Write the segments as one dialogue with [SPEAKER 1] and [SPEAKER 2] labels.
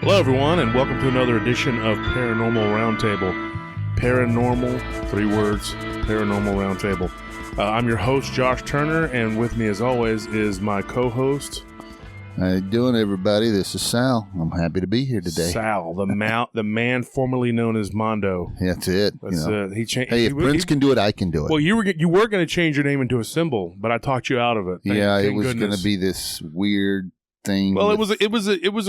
[SPEAKER 1] Hello, everyone, and welcome to another edition of Paranormal Round Table. Paranormal, 3 words, Paranormal Round Table. I'm your host, Josh Turner, and with me, as always, is my co-host.
[SPEAKER 2] How you doing, everybody? This is Sal. I'm happy to be here today.
[SPEAKER 1] Sal, the man formerly known as Mondo.
[SPEAKER 2] That's it.
[SPEAKER 1] That's it.
[SPEAKER 2] If Prince can do it, I can do it.
[SPEAKER 1] Well, you were going to change your name into a symbol, but I talked you out of it.
[SPEAKER 2] It was going to be this weird thing.
[SPEAKER 1] Well, it was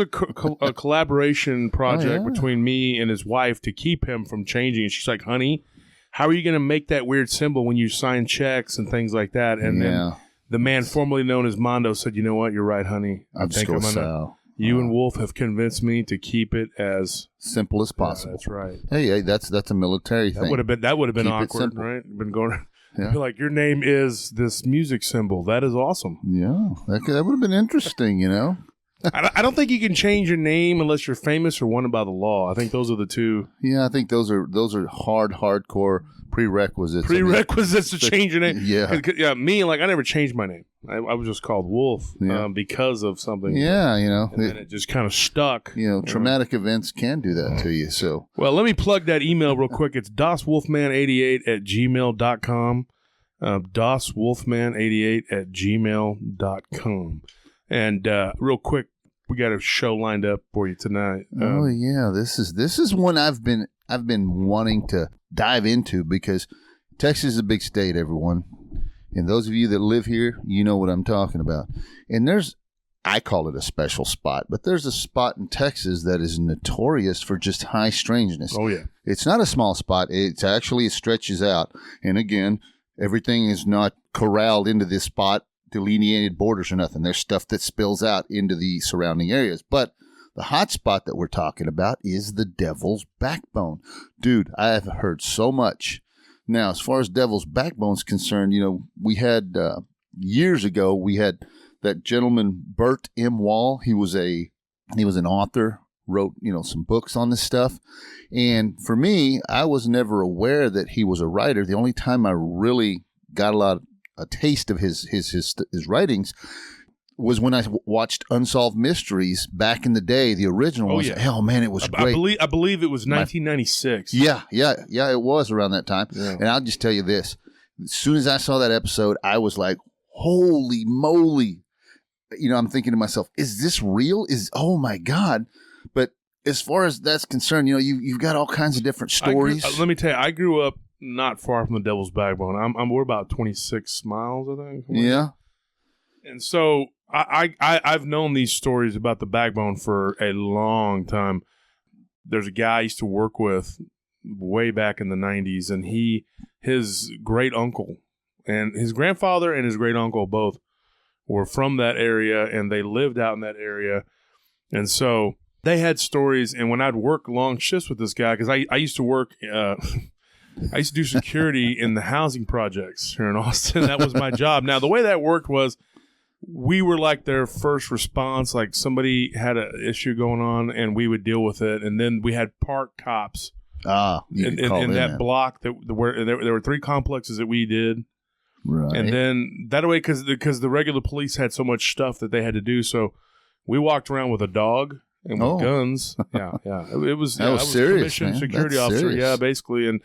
[SPEAKER 1] a collaboration project between me and his wife to keep him from changing. And she's like, "Honey, how are you going to make that weird symbol when you sign checks and things like that?" And then the man formerly known as Mondo said, "You know what? You're right, honey. You and Wolf have convinced me to keep it as
[SPEAKER 2] simple as possible."
[SPEAKER 1] That's right.
[SPEAKER 2] Hey, that's a military thing.
[SPEAKER 1] That would have been awkward, right? Been going. Yeah. Like, your name is this music symbol. That is awesome.
[SPEAKER 2] Yeah, that would have been interesting, you know.
[SPEAKER 1] I don't think you can change your name unless you're famous or wanted by the law. I think those are the two.
[SPEAKER 2] Yeah, I think those are hardcore prerequisites.
[SPEAKER 1] To change your name.
[SPEAKER 2] Yeah.
[SPEAKER 1] Me, I never changed my name. I was just called Wolf because of something.
[SPEAKER 2] Yeah,
[SPEAKER 1] and then it just kind of stuck.
[SPEAKER 2] Traumatic events can do that to you. So,
[SPEAKER 1] well, let me plug that email real quick. It's doswolfman88@gmail.com. doswolfman88@gmail.com. And real quick, we got a show lined up for you tonight.
[SPEAKER 2] This is one I've been wanting to dive into because Texas is a big state, everyone. And those of you that live here, you know what I'm talking about. And I call it a special spot, but there's a spot in Texas that is notorious for just high strangeness.
[SPEAKER 1] Oh, yeah.
[SPEAKER 2] It's not a small spot. It stretches out. And again, everything is not corralled into this spot, delineated borders or nothing. There's stuff that spills out into the surrounding areas. But the hot spot that we're talking about is the Devil's Backbone. Dude, I have heard so much. Now, as far as Devil's Backbone is concerned, we had years ago, we had that gentleman, Bert M. Wall. He was an author, wrote, some books on this stuff. And for me, I was never aware that he was a writer. The only time I really got a taste of his writings was when I watched Unsolved Mysteries back in the day, the original was. Hell, man, it was great.
[SPEAKER 1] I believe it was 1996.
[SPEAKER 2] Yeah, it was around that time. Yeah. And I'll just tell you this. As soon as I saw that episode, I was like, holy moly. I'm thinking to myself, is this real? Oh, my God. But as far as that's concerned, you've got all kinds of different stories.
[SPEAKER 1] Let me tell you, I grew up not far from the Devil's Backbone. We're about 26 miles, I think.
[SPEAKER 2] Yeah.
[SPEAKER 1] And so I've known these stories about the Backbone for a long time. There's a guy I used to work with way back in the 90s, and his great uncle and his grandfather and his great uncle both were from that area, and they lived out in that area. And so they had stories, and when I'd work long shifts with this guy, because I used to work I used to do security in the housing projects here in Austin. That was my job. Now, the way that worked was we were like their first response. Like, somebody had an issue going on, and we would deal with it. And then we had park cops in that block. There were 3 complexes that we did.
[SPEAKER 2] Right.
[SPEAKER 1] And then that way, because the regular police had so much stuff that they had to do, so we walked around with a dog and with guns. Yeah. It was
[SPEAKER 2] serious,
[SPEAKER 1] commissioned
[SPEAKER 2] man.
[SPEAKER 1] security
[SPEAKER 2] That's
[SPEAKER 1] officer.
[SPEAKER 2] serious.
[SPEAKER 1] Yeah, basically. And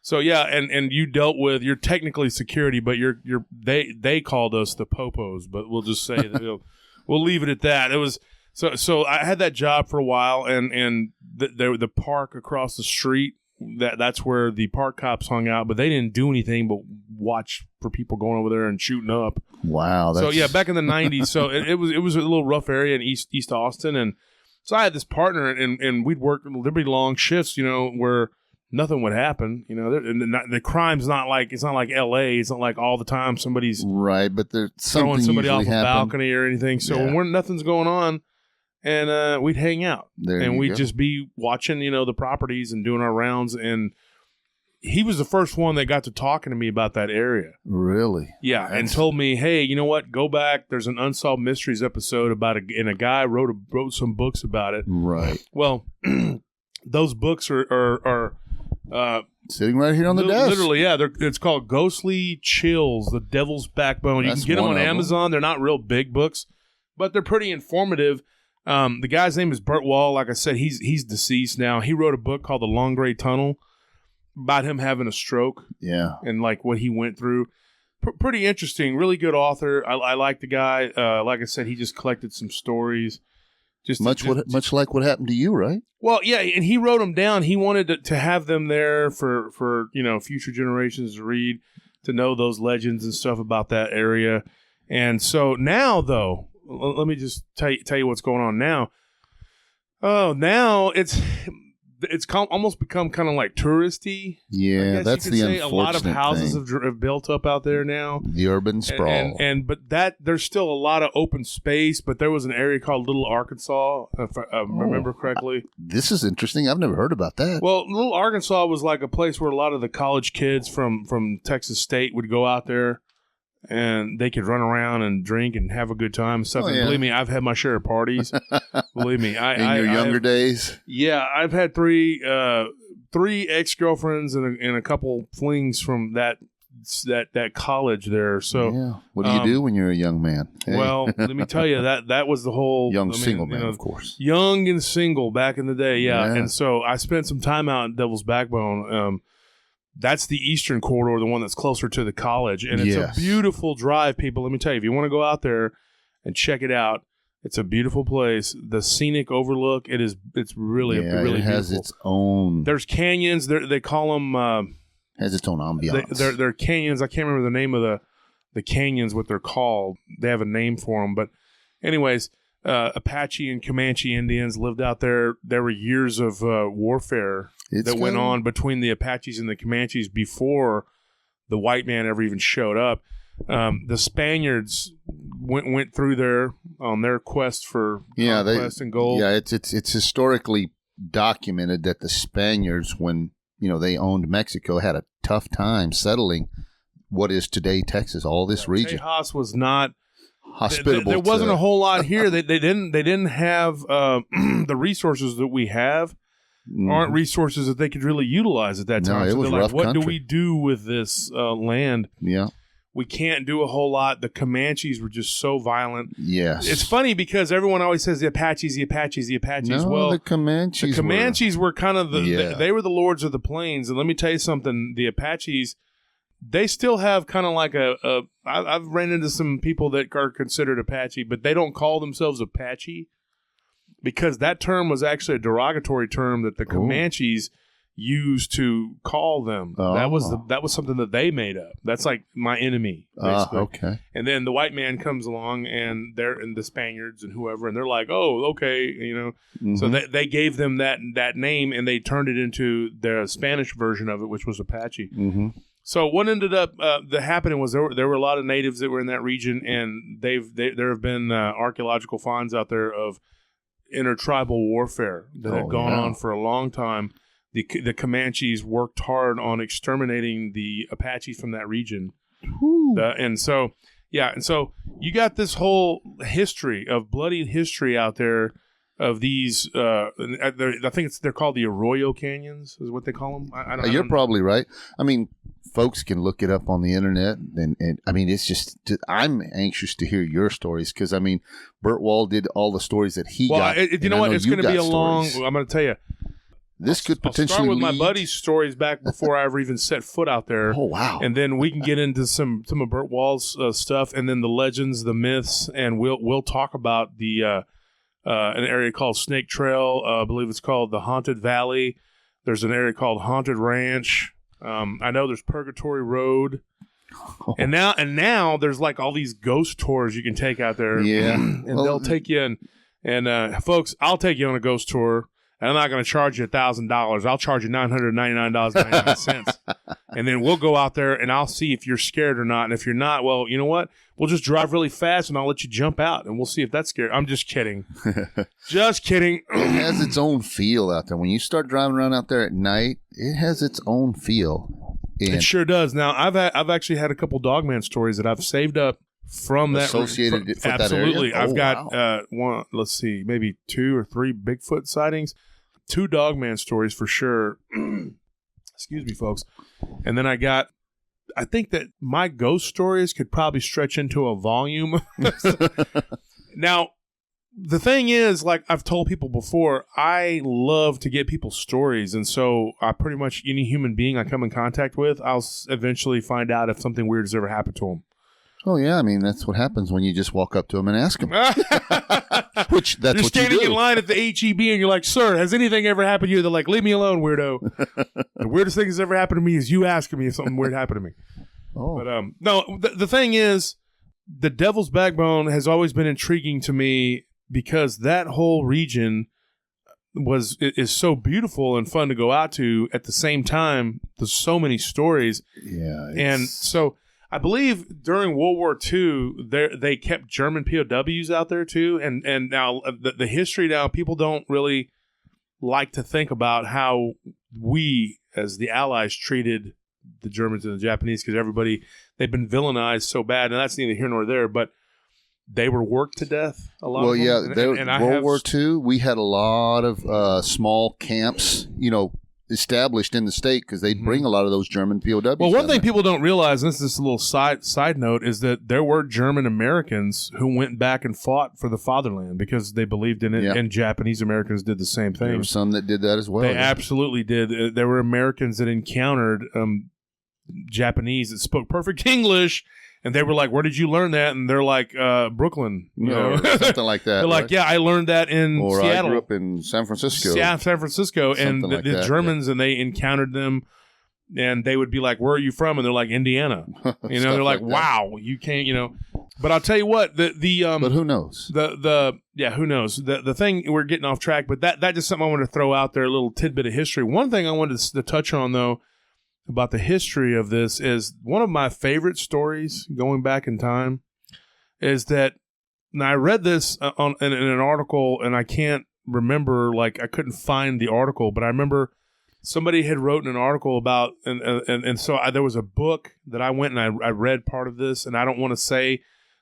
[SPEAKER 1] so, and you dealt with, you're technically security, but they called us the popos, but we'll just say that we'll leave it at that. It was so I had that job for a while, and the park across the street, that's where the park cops hung out, but they didn't do anything but watch for people going over there and shooting up.
[SPEAKER 2] Wow.
[SPEAKER 1] So back in the 90s, so it was a little rough area in East Austin, and so I had this partner, and we'd work pretty long shifts, where nothing would happen. The crime's not like, it's not like L.A. It's not like all the time somebody's
[SPEAKER 2] right, but there's
[SPEAKER 1] throwing somebody off a
[SPEAKER 2] happen.
[SPEAKER 1] balcony or anything. So when nothing's going on, and we'd hang out, and we'd just be watching, the properties and doing our rounds. And he was the first one that got to talking to me about that area.
[SPEAKER 2] Really?
[SPEAKER 1] Yeah, and told me, hey, you know what? Go back. There's an Unsolved Mysteries episode about and a guy wrote some books about it.
[SPEAKER 2] Right.
[SPEAKER 1] Well, those books are
[SPEAKER 2] sitting right here on the desk.
[SPEAKER 1] Literally, yeah. It's called Ghostly Chills, The Devil's Backbone. You can get them on Amazon. They're not real big books, but they're pretty informative. The guy's name is Burt Wall. Like I said, he's deceased now. He wrote a book called The Long Gray Tunnel about him having a stroke.
[SPEAKER 2] Yeah.
[SPEAKER 1] And like what he went through. Pretty interesting. Really good author. I like the guy. Like I said, he just collected some stories.
[SPEAKER 2] Much like what happened to you, right?
[SPEAKER 1] Well, yeah, and he wrote them down. He wanted to have them there for future generations to read, to know those legends and stuff about that area. And so now, though, let me just tell you what's going on now. Oh, now it's almost become kind of like touristy.
[SPEAKER 2] Yeah, that's the unfortunate thing.
[SPEAKER 1] A lot of houses have built up out there now.
[SPEAKER 2] The urban sprawl.
[SPEAKER 1] But there's still a lot of open space. But there was an area called Little Arkansas, if I remember correctly.
[SPEAKER 2] This is interesting. I've never heard about that.
[SPEAKER 1] Well, Little Arkansas was like a place where a lot of the college kids from Texas State would go out there. And they could run around and drink and have a good time and stuff. And believe me, I've had my share of parties. Believe me,
[SPEAKER 2] in your younger days.
[SPEAKER 1] Yeah, I've had three ex-girlfriends and a couple flings from that college there. So,
[SPEAKER 2] what do you do when you're a young man? Hey.
[SPEAKER 1] Well, let me tell you that was the whole
[SPEAKER 2] single man, of course.
[SPEAKER 1] Young and single back in the day. Yeah, and so I spent some time out in Devil's Backbone. That's the eastern corridor, the one that's closer to the college. And it's a beautiful drive, people. Let me tell you, if you want to go out there and check it out, it's a beautiful place. The scenic overlook, it's really beautiful.
[SPEAKER 2] It has its own.
[SPEAKER 1] There's canyons. They call them.
[SPEAKER 2] Has its own ambiance.
[SPEAKER 1] They're canyons. I can't remember the name of the canyons, what they're called. They have a name for them. But anyways, Apache and Comanche Indians lived out there. There were years of warfare that went on between the Apaches and the Comanches before the white man ever even showed up. The Spaniards went through there on their quest for conquest and gold.
[SPEAKER 2] Yeah, it's historically documented that the Spaniards, when they owned Mexico, had a tough time settling what is today Texas, all this region.
[SPEAKER 1] Tejas was not
[SPEAKER 2] hospitable.
[SPEAKER 1] There wasn't a whole lot here. They didn't have the resources that we have. Aren't resources that they could really utilize at that time.
[SPEAKER 2] No, it was rough
[SPEAKER 1] what
[SPEAKER 2] country.
[SPEAKER 1] do we do with this land?
[SPEAKER 2] Yeah.
[SPEAKER 1] We can't do a whole lot. The Comanches were just so violent.
[SPEAKER 2] Yes.
[SPEAKER 1] It's funny because everyone always says the Apaches.
[SPEAKER 2] No,
[SPEAKER 1] well,
[SPEAKER 2] the Comanches
[SPEAKER 1] were kind of they were the lords of the plains. And let me tell you something, the Apaches, they still have kind of like I've ran into some people that are considered Apache, but they don't call themselves Apache because that term was actually a derogatory term that the Comanches used to call them.
[SPEAKER 2] Oh.
[SPEAKER 1] That was something that they made up. That's like my enemy, basically.
[SPEAKER 2] Okay.
[SPEAKER 1] And then the white man comes along and the Spaniards and whoever, and they're like, oh, okay,
[SPEAKER 2] Mm-hmm.
[SPEAKER 1] So they gave them that name and they turned it into their Spanish version of it, which was Apache.
[SPEAKER 2] Mm-hmm.
[SPEAKER 1] So what ended up happening was there were a lot of natives that were in that region, and there have been archaeological finds out there of intertribal warfare that had gone on for a long time. The Comanches worked hard on exterminating the Apaches from that region, and so you got this whole history of bloody history out there of these. I think they're called the Arroyo Canyons, is what they call them.
[SPEAKER 2] You're probably right. I mean, folks can look it up on the internet, and I mean, it's just I'm anxious to hear your stories because I mean, Burt Wall did all the stories that he got.
[SPEAKER 1] You know what? It's going to be a long. I'm going to tell you.
[SPEAKER 2] This could potentially
[SPEAKER 1] start with my buddy's stories back before I ever even set foot out there.
[SPEAKER 2] Oh, wow.
[SPEAKER 1] And then we can get into some of Burt Wall's stuff, and then the legends, the myths, and we'll talk about the an area called Snake Trail. I believe it's called the Haunted Valley. There's an area called Haunted Ranch. I know there's Purgatory Road. Oh. And now there's like all these ghost tours you can take out there.
[SPEAKER 2] Yeah.
[SPEAKER 1] And they'll take you in. And folks, I'll take you on a ghost tour. And I'm not going to charge you $1,000. I'll charge you $999.99. And then we'll go out there and I'll see if you're scared or not. And if you're not, well, you know what? We'll just drive really fast and I'll let you jump out and we'll see if that's scary. I'm just kidding. Just kidding.
[SPEAKER 2] It has its own feel out there. When you start driving around out there at night, it has its own feel. And
[SPEAKER 1] it sure does. Now, I've actually had a couple Dogman stories that I've saved up from that
[SPEAKER 2] associated with
[SPEAKER 1] absolutely.
[SPEAKER 2] that area?
[SPEAKER 1] I've got one. Let's see, maybe 2 or 3 Bigfoot sightings, 2 Dogman stories for sure. Excuse me, folks. And then I think that my ghost stories could probably stretch into a volume. Now, the thing is, like I've told people before, I love to get people's stories. And so I pretty much, any human being I come in contact with, I'll eventually find out if something weird has ever happened to them.
[SPEAKER 2] Oh, yeah. I mean, that's what happens when you just walk up to them and ask them. Which, that's
[SPEAKER 1] you're
[SPEAKER 2] what you do.
[SPEAKER 1] You're standing in line at the HEB and you're like, sir, has anything ever happened to you? They're like, leave me alone, weirdo. The weirdest thing that's ever happened to me is you asking me if something weird happened to me.
[SPEAKER 2] Oh.
[SPEAKER 1] But no, the thing is, the Devil's Backbone has always been intriguing to me because that whole region is so beautiful and fun to go out to. At the same time, there's so many stories.
[SPEAKER 2] Yeah.
[SPEAKER 1] And so I believe during World War II, they kept German POWs out there too. And now the history now, people don't really like to think about how we, as the Allies, treated the Germans and the Japanese, because they've been villainized so bad, and that's neither here nor there, but they were worked to death, a lot of them.
[SPEAKER 2] Well, yeah, World War II, we had a lot of small camps, established in the state because they'd bring a lot of those German POWs.
[SPEAKER 1] Well, one thing people don't realize, and this is a little side note, is that there were German Americans who went back and fought for the fatherland because they believed in it, and Japanese Americans did the same thing.
[SPEAKER 2] There were some that did that as well.
[SPEAKER 1] They absolutely did. There were Americans that encountered Japanese that spoke perfect English, and they were like, where did you learn that? And they're like, Brooklyn,
[SPEAKER 2] or something like that.
[SPEAKER 1] They're like, yeah, I learned that in Seattle.
[SPEAKER 2] I grew up in San Francisco.
[SPEAKER 1] Yeah, San Francisco. And the Germans, and they encountered them, and they would be like, where are you from? And they're like, Indiana. They're like, wow, you can't, But I'll tell you what, but
[SPEAKER 2] who knows?
[SPEAKER 1] Who knows? The thing, we're getting off track, but that just something I wanted to throw out there, a little tidbit of history. One thing I wanted to touch on, though, about the history of this is one of my favorite stories going back in time is that, and I read this in an article, and I can't remember, I couldn't find the article, but I remember somebody had wrote an article about, and so there was a book that I went and I read part of this, and I don't want to say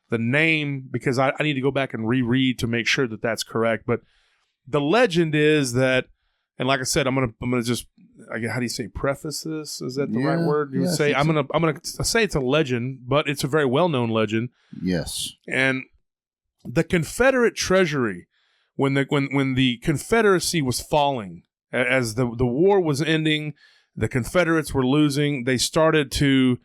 [SPEAKER 1] the name because I need to go back and reread to make sure that that's correct. But the legend is that, and like I said, I'm gonna just, how do you say, preface this? Is that the right word? You would say I'm gonna say it's a legend, but it's a very well known legend.
[SPEAKER 2] Yes.
[SPEAKER 1] And the Confederate treasury, when the Confederacy was falling, as the war was ending, the Confederates were losing. They started to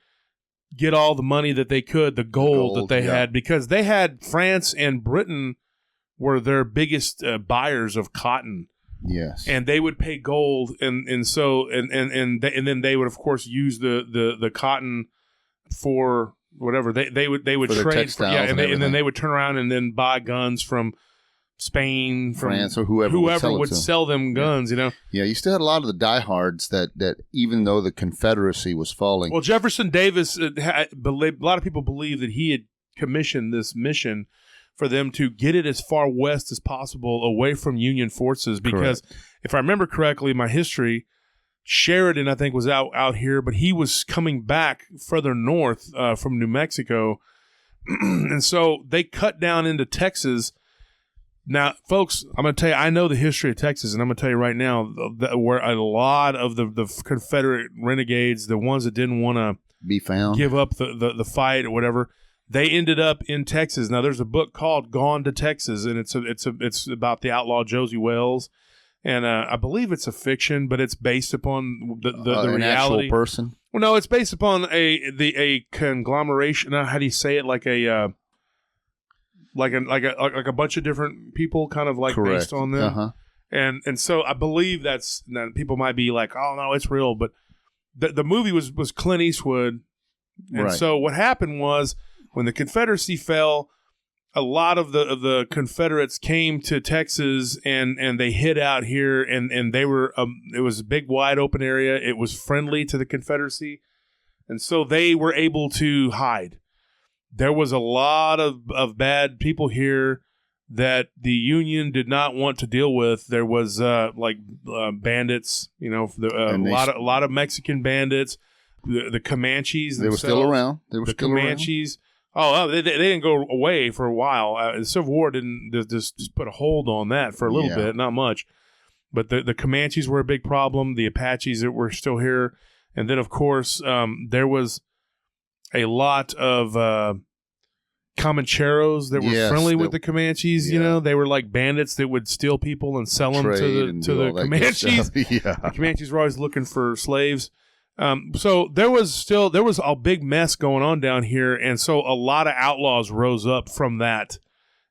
[SPEAKER 1] get all the money that they could, the gold that they had, because they had France and Britain were their biggest buyers of cotton.
[SPEAKER 2] Yes,
[SPEAKER 1] and they would pay gold, and then they would of course use the cotton for whatever they would trade for, and then they would turn around and then buy guns from Spain, from
[SPEAKER 2] France, or whoever
[SPEAKER 1] would sell them guns.
[SPEAKER 2] Yeah, you still had a lot of the diehards that even though the Confederacy was falling.
[SPEAKER 1] Well, Jefferson Davis, a lot of people believe that he had commissioned this mission for them to get it as far west as possible away from Union forces. Because if I remember correctly, my history, Sheridan, I think, was out here, but he was coming back further north from New Mexico. And so they cut down into Texas. Now, folks, I'm going to tell you, I know the history of Texas, and I'm going to tell you right now where a lot of the Confederate renegades, the ones that didn't want to
[SPEAKER 2] be found,
[SPEAKER 1] give up the fight or whatever, they ended up in Texas. Now, there's a book called "Gone to Texas," and it's about the outlaw Josie Wells, and I believe it's a fiction, but it's based upon the
[SPEAKER 2] an
[SPEAKER 1] reality.
[SPEAKER 2] Actual person.
[SPEAKER 1] Well, no, it's based upon a conglomeration. How do you say it? Like a bunch of different people, kind of like based on them.
[SPEAKER 2] Uh-huh.
[SPEAKER 1] And so I believe that's people might be like, oh no, it's real, but the movie was Clint Eastwood, and so what happened was, when the Confederacy fell, a lot of the Confederates came to Texas and they hid out here, and they were it was a big wide open area. It was friendly to the Confederacy, and so they were able to hide. There was a lot of bad people here that the Union did not want to deal with. There was bandits, a lot of Mexican bandits, the Comanches.
[SPEAKER 2] They were still around. The
[SPEAKER 1] Comanches. Oh, they didn't go away for a while. The Civil War didn't just put a hold on that for a little bit, not much. But the Comanches were a big problem. The Apaches that were still here. And then, of course, there was a lot of Comancheros that were friendly with the Comanches. You know, they were like bandits that would steal people and sell them to the Comanches. The Comanches were always looking for slaves. So there was a big mess going on down here, and so a lot of outlaws rose up from that,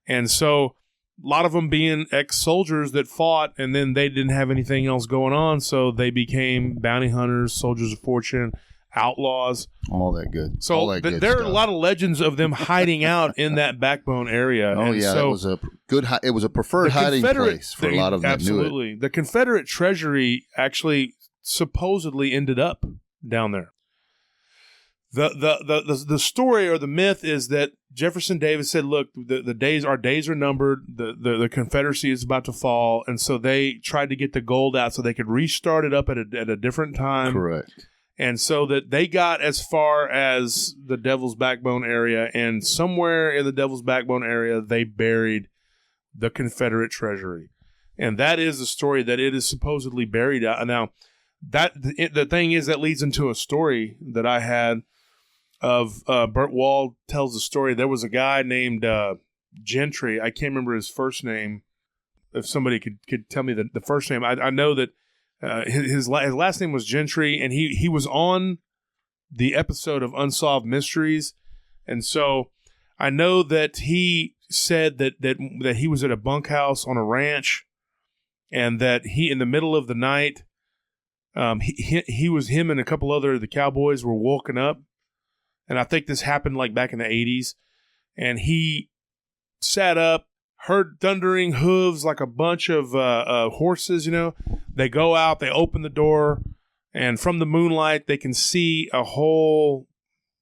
[SPEAKER 1] and so a lot of them being ex-soldiers that fought, and then they didn't have anything else going on, so they became bounty hunters, soldiers of fortune, outlaws,
[SPEAKER 2] all that good.
[SPEAKER 1] So there are a lot of legends of them hiding out in that Backbone area.
[SPEAKER 2] Oh, and so it was a good. It was a preferred hiding place for a lot of them.
[SPEAKER 1] Absolutely,
[SPEAKER 2] knew it.
[SPEAKER 1] The Confederate treasury actually supposedly ended up down there. The story or the myth is that Jefferson Davis said, "Look, our days are numbered. The Confederacy is about to fall," and so they tried to get the gold out so they could restart it up at a different time.
[SPEAKER 2] Correct.
[SPEAKER 1] And so that they got as far as the Devil's Backbone area, and somewhere in the Devil's Backbone area, they buried the Confederate treasury. And that is the story, that it is supposedly buried out. Now, the thing is, that leads into a story that I had of Burt Wall tells the story. There was a guy named Gentry. I can't remember his first name. If somebody could tell me the first name. I know that his last name was Gentry, and he was on the episode of Unsolved Mysteries, and so I know that he said that he was at a bunkhouse on a ranch, and that he, in the middle of the night, him and a couple other of the cowboys were woken up, and I think this happened like back in the 80s, and he sat up, heard thundering hooves like a bunch of horses, you know. They go out, they open the door, and from the moonlight, they can see a whole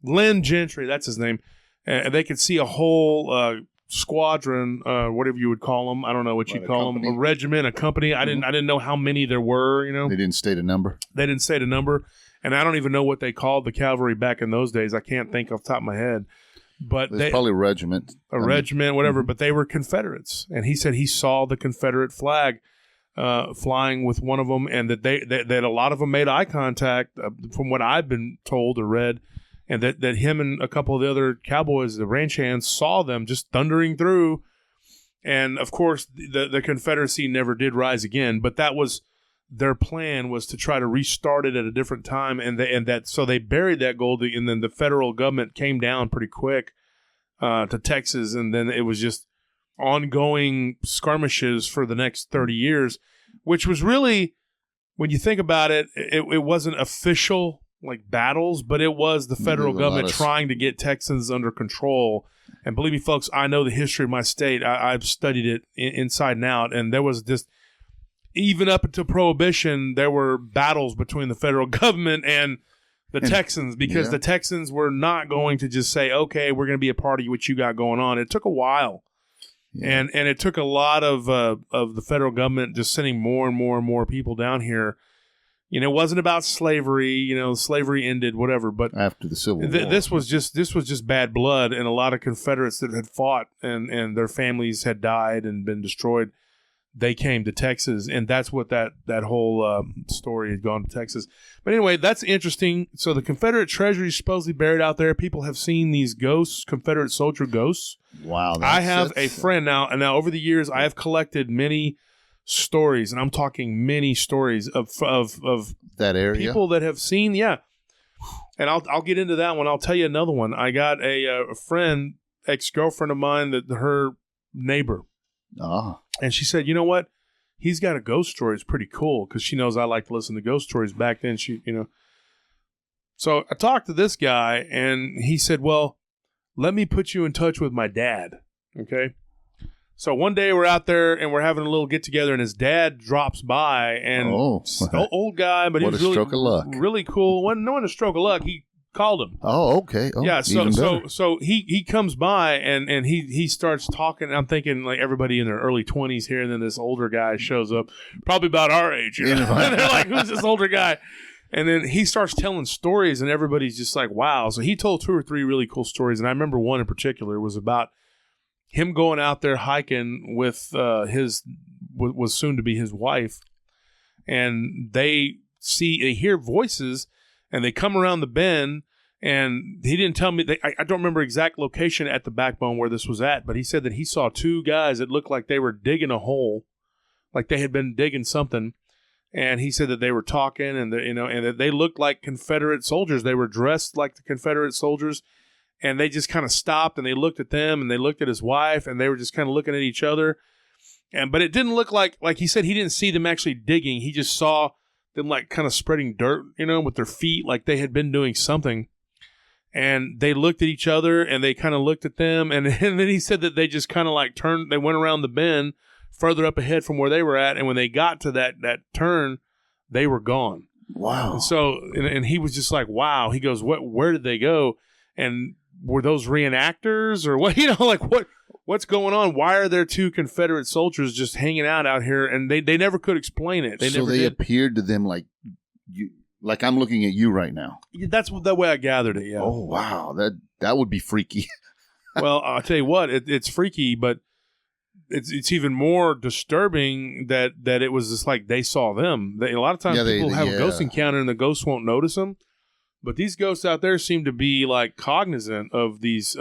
[SPEAKER 1] Len Gentry, that's his name, and they can see a whole squadron, whatever you would call them. I don't know what you call them. A regiment, a company. Mm-hmm. I didn't know how many there were, you know.
[SPEAKER 2] They didn't state a number.
[SPEAKER 1] They didn't state a number, and I don't even know what they called the cavalry back in those days. I can't think off the top of my head. But
[SPEAKER 2] there's probably a regiment.
[SPEAKER 1] Regiment, whatever, but they were Confederates. And he said he saw the Confederate flag flying with one of them, and that a lot of them made eye contact, from what I've been told or read, and that him and a couple of the other cowboys, the ranch hands, saw them just thundering through. And, of course, the Confederacy never did rise again, but that was their plan, was to try to restart it at a different time, so they buried that gold, and then the federal government came down pretty quick to Texas, and then it was just ongoing skirmishes for the next 30 years, which was really, when you think about it, it wasn't official like battles, but it was the federal government trying to get Texans under control. And believe me, folks, I know the history of my state. I've studied it inside and out, and there was just, even up until Prohibition, there were battles between the federal government and the Texans, because the Texans were not going to just say, okay, we're going to be a part of what you got going on. It took a while. Yeah. And it took a lot of the federal government just sending more and more and more people down here. You know, it wasn't about slavery. You know, slavery ended, whatever. But
[SPEAKER 2] after the Civil War,
[SPEAKER 1] this was just bad blood, and a lot of Confederates that had fought and their families had died and been destroyed. They came to Texas, and that's what that whole story had gone to Texas. But anyway, that's interesting. So the Confederate treasury is supposedly buried out there. People have seen these ghosts, Confederate soldier ghosts.
[SPEAKER 2] Wow.
[SPEAKER 1] I have a friend now, and over the years, I have collected many stories, and I'm talking many stories of
[SPEAKER 2] that area,
[SPEAKER 1] people that have seen, And I'll get into that one. I'll tell you another one. I got a friend, ex-girlfriend of mine, that her neighbor. And she said, you know what? He's got a ghost story. It's pretty cool, because she knows I like to listen to ghost stories. Back then, So I talked to this guy, and he said, well, let me put you in touch with my dad. Okay. So one day we're out there and we're having a little get together, and his dad drops by, and old guy, but he was really,
[SPEAKER 2] stroke of luck.
[SPEAKER 1] Really cool. Wasn't a stroke of luck. He called him.
[SPEAKER 2] Oh, okay. Oh,
[SPEAKER 1] yeah. So he comes by and he starts talking. I'm thinking like everybody in their early 20s here, and then this older guy shows up, probably about our age. And they're like, "Who's this older guy?" And then he starts telling stories, and everybody's just like, "Wow!" So he told 2 or 3 really cool stories, and I remember one in particular was about him going out there hiking with was soon to be his wife, and they hear voices. And they come around the bend, And he didn't tell me. I don't remember exact location at the Backbone where this was at, but he said that he saw two guys that looked like they were digging a hole, like they had been digging something. And he said that they were talking, and and that they looked like Confederate soldiers. They were dressed like the Confederate soldiers, and they just kind of stopped and they looked at them, and they looked at his wife, and they were just kind of looking at each other. But it didn't look like he said he didn't see them actually digging. He just saw them like kind of spreading dirt, with their feet, like they had been doing something. And they looked at each other, and they kind of looked at them, and then he said that they just kind of like turned. They went around the bend further up ahead from where they were at, and when they got to that turn, they were gone.
[SPEAKER 2] Wow.
[SPEAKER 1] And so, and he was just like, wow. He goes, where did they go? And were those reenactors or what? What's going on? Why are there two Confederate soldiers just hanging out here? And they never could explain it. They
[SPEAKER 2] appeared to them like you, like I'm looking at you right now.
[SPEAKER 1] That's the way I gathered it. Yeah.
[SPEAKER 2] Oh wow, that would be freaky.
[SPEAKER 1] Well, I'll tell you what, it's freaky, but it's even more disturbing that it was just like they saw them. A lot of times people have a ghost encounter and the ghosts won't notice them, but these ghosts out there seem to be like cognizant of these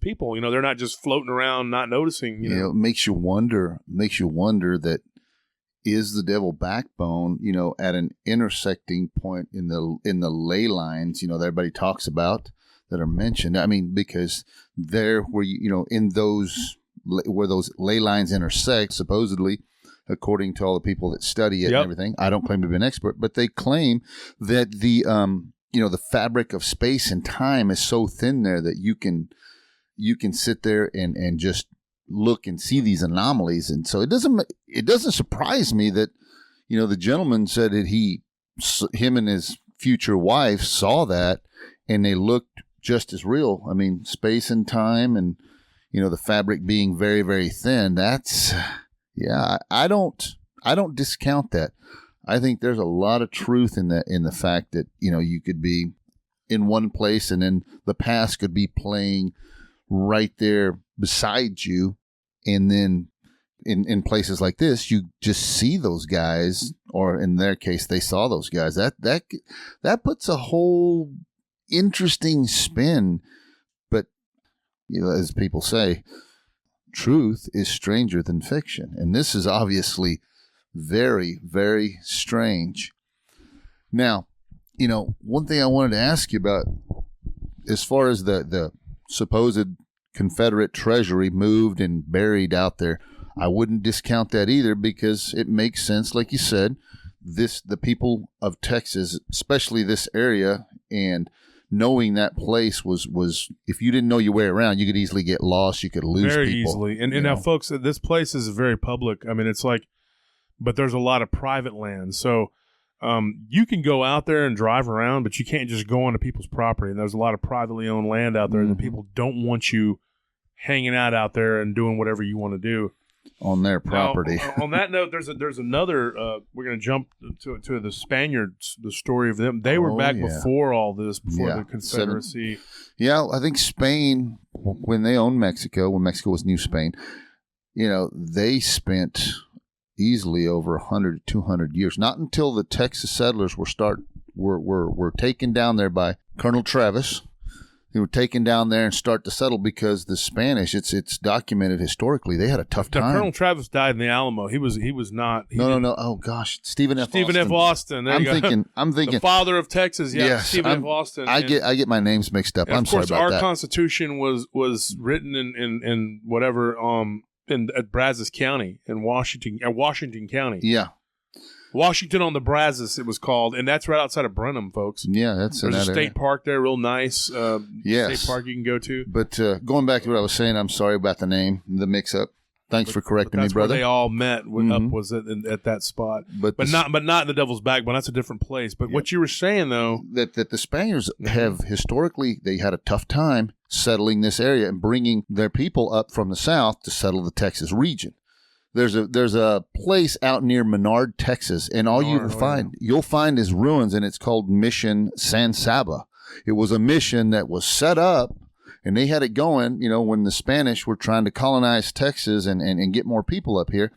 [SPEAKER 1] people. They're not just floating around not noticing.
[SPEAKER 2] It makes you wonder that is the devil Backbone, at an intersecting point in the ley lines, that everybody talks about that are mentioned. I mean, because there where in those where those ley lines intersect, supposedly, according to all the people that study it and everything. I don't claim to be an expert, but they claim that the the fabric of space and time is so thin there that you can sit there and just look and see these anomalies. And so it doesn't surprise me that the gentleman said that him and his future wife saw that and they looked just as real. I mean, space and time and the fabric being very, very thin. That's, I don't discount that. I think there's a lot of truth in that, in the fact that, you could be in one place and then the past could be playing right there beside you. And then in places like this, you just see those guys, or in their case, they saw those guys. That puts a whole interesting spin. But, as people say, truth is stranger than fiction. And this is obviously very, very strange. Now, one thing I wanted to ask you about, as far as the supposed Confederate treasury moved and buried out there, I wouldn't discount that either, because it makes sense, like you said, the people of Texas, especially this area, and knowing that place was if you didn't know your way around, you could easily get lost. You could lose
[SPEAKER 1] very
[SPEAKER 2] people.
[SPEAKER 1] Easily. And now, folks, this place is very public. I mean, it's like, but there's a lot of private land. So you can go out there and drive around, but you can't just go onto people's property. And there's a lot of privately owned land out there that people don't want you hanging out there and doing whatever you want to do
[SPEAKER 2] on their property.
[SPEAKER 1] Now, on that note, there's another. We're going to jump to the Spaniards. The story of them. They were back before all this, before the Confederacy.
[SPEAKER 2] I think Spain, when they owned Mexico, when Mexico was New Spain, they spent easily over 100 to 200 years. Not until the Texas settlers were taken down there by Colonel Travis. They were taken down there and start to settle, because the Spanish, it's documented historically, they had a tough time.
[SPEAKER 1] Colonel Travis died in the Alamo. He was not.
[SPEAKER 2] No. Oh gosh, Stephen F.
[SPEAKER 1] Austin. There
[SPEAKER 2] I'm thinking
[SPEAKER 1] the father of Texas. Yeah, yes, Stephen F. Austin.
[SPEAKER 2] I get my names mixed up. I'm sorry about that. Of
[SPEAKER 1] course, our Constitution was written in whatever at Brazos County in Washington County.
[SPEAKER 2] Yeah.
[SPEAKER 1] Washington on the Brazos, it was called, and that's right outside of Brenham, folks.
[SPEAKER 2] Yeah,
[SPEAKER 1] there's a state park there, real nice. State park you can go to.
[SPEAKER 2] But going back to what I was saying, I'm sorry about the name, the mix-up. Thanks for correcting me, brother.
[SPEAKER 1] That's where they all met. Was at that spot, but not in the Devil's Backbone. That's a different place. But what you were saying, though,
[SPEAKER 2] that the Spaniards have historically, they had a tough time settling this area and bringing their people up from the south to settle the Texas region. There's a place out near Menard, Texas, and all you'll find is ruins, and it's called Mission San Saba. It was a mission that was set up, and they had it going, when the Spanish were trying to colonize Texas and get more people up here.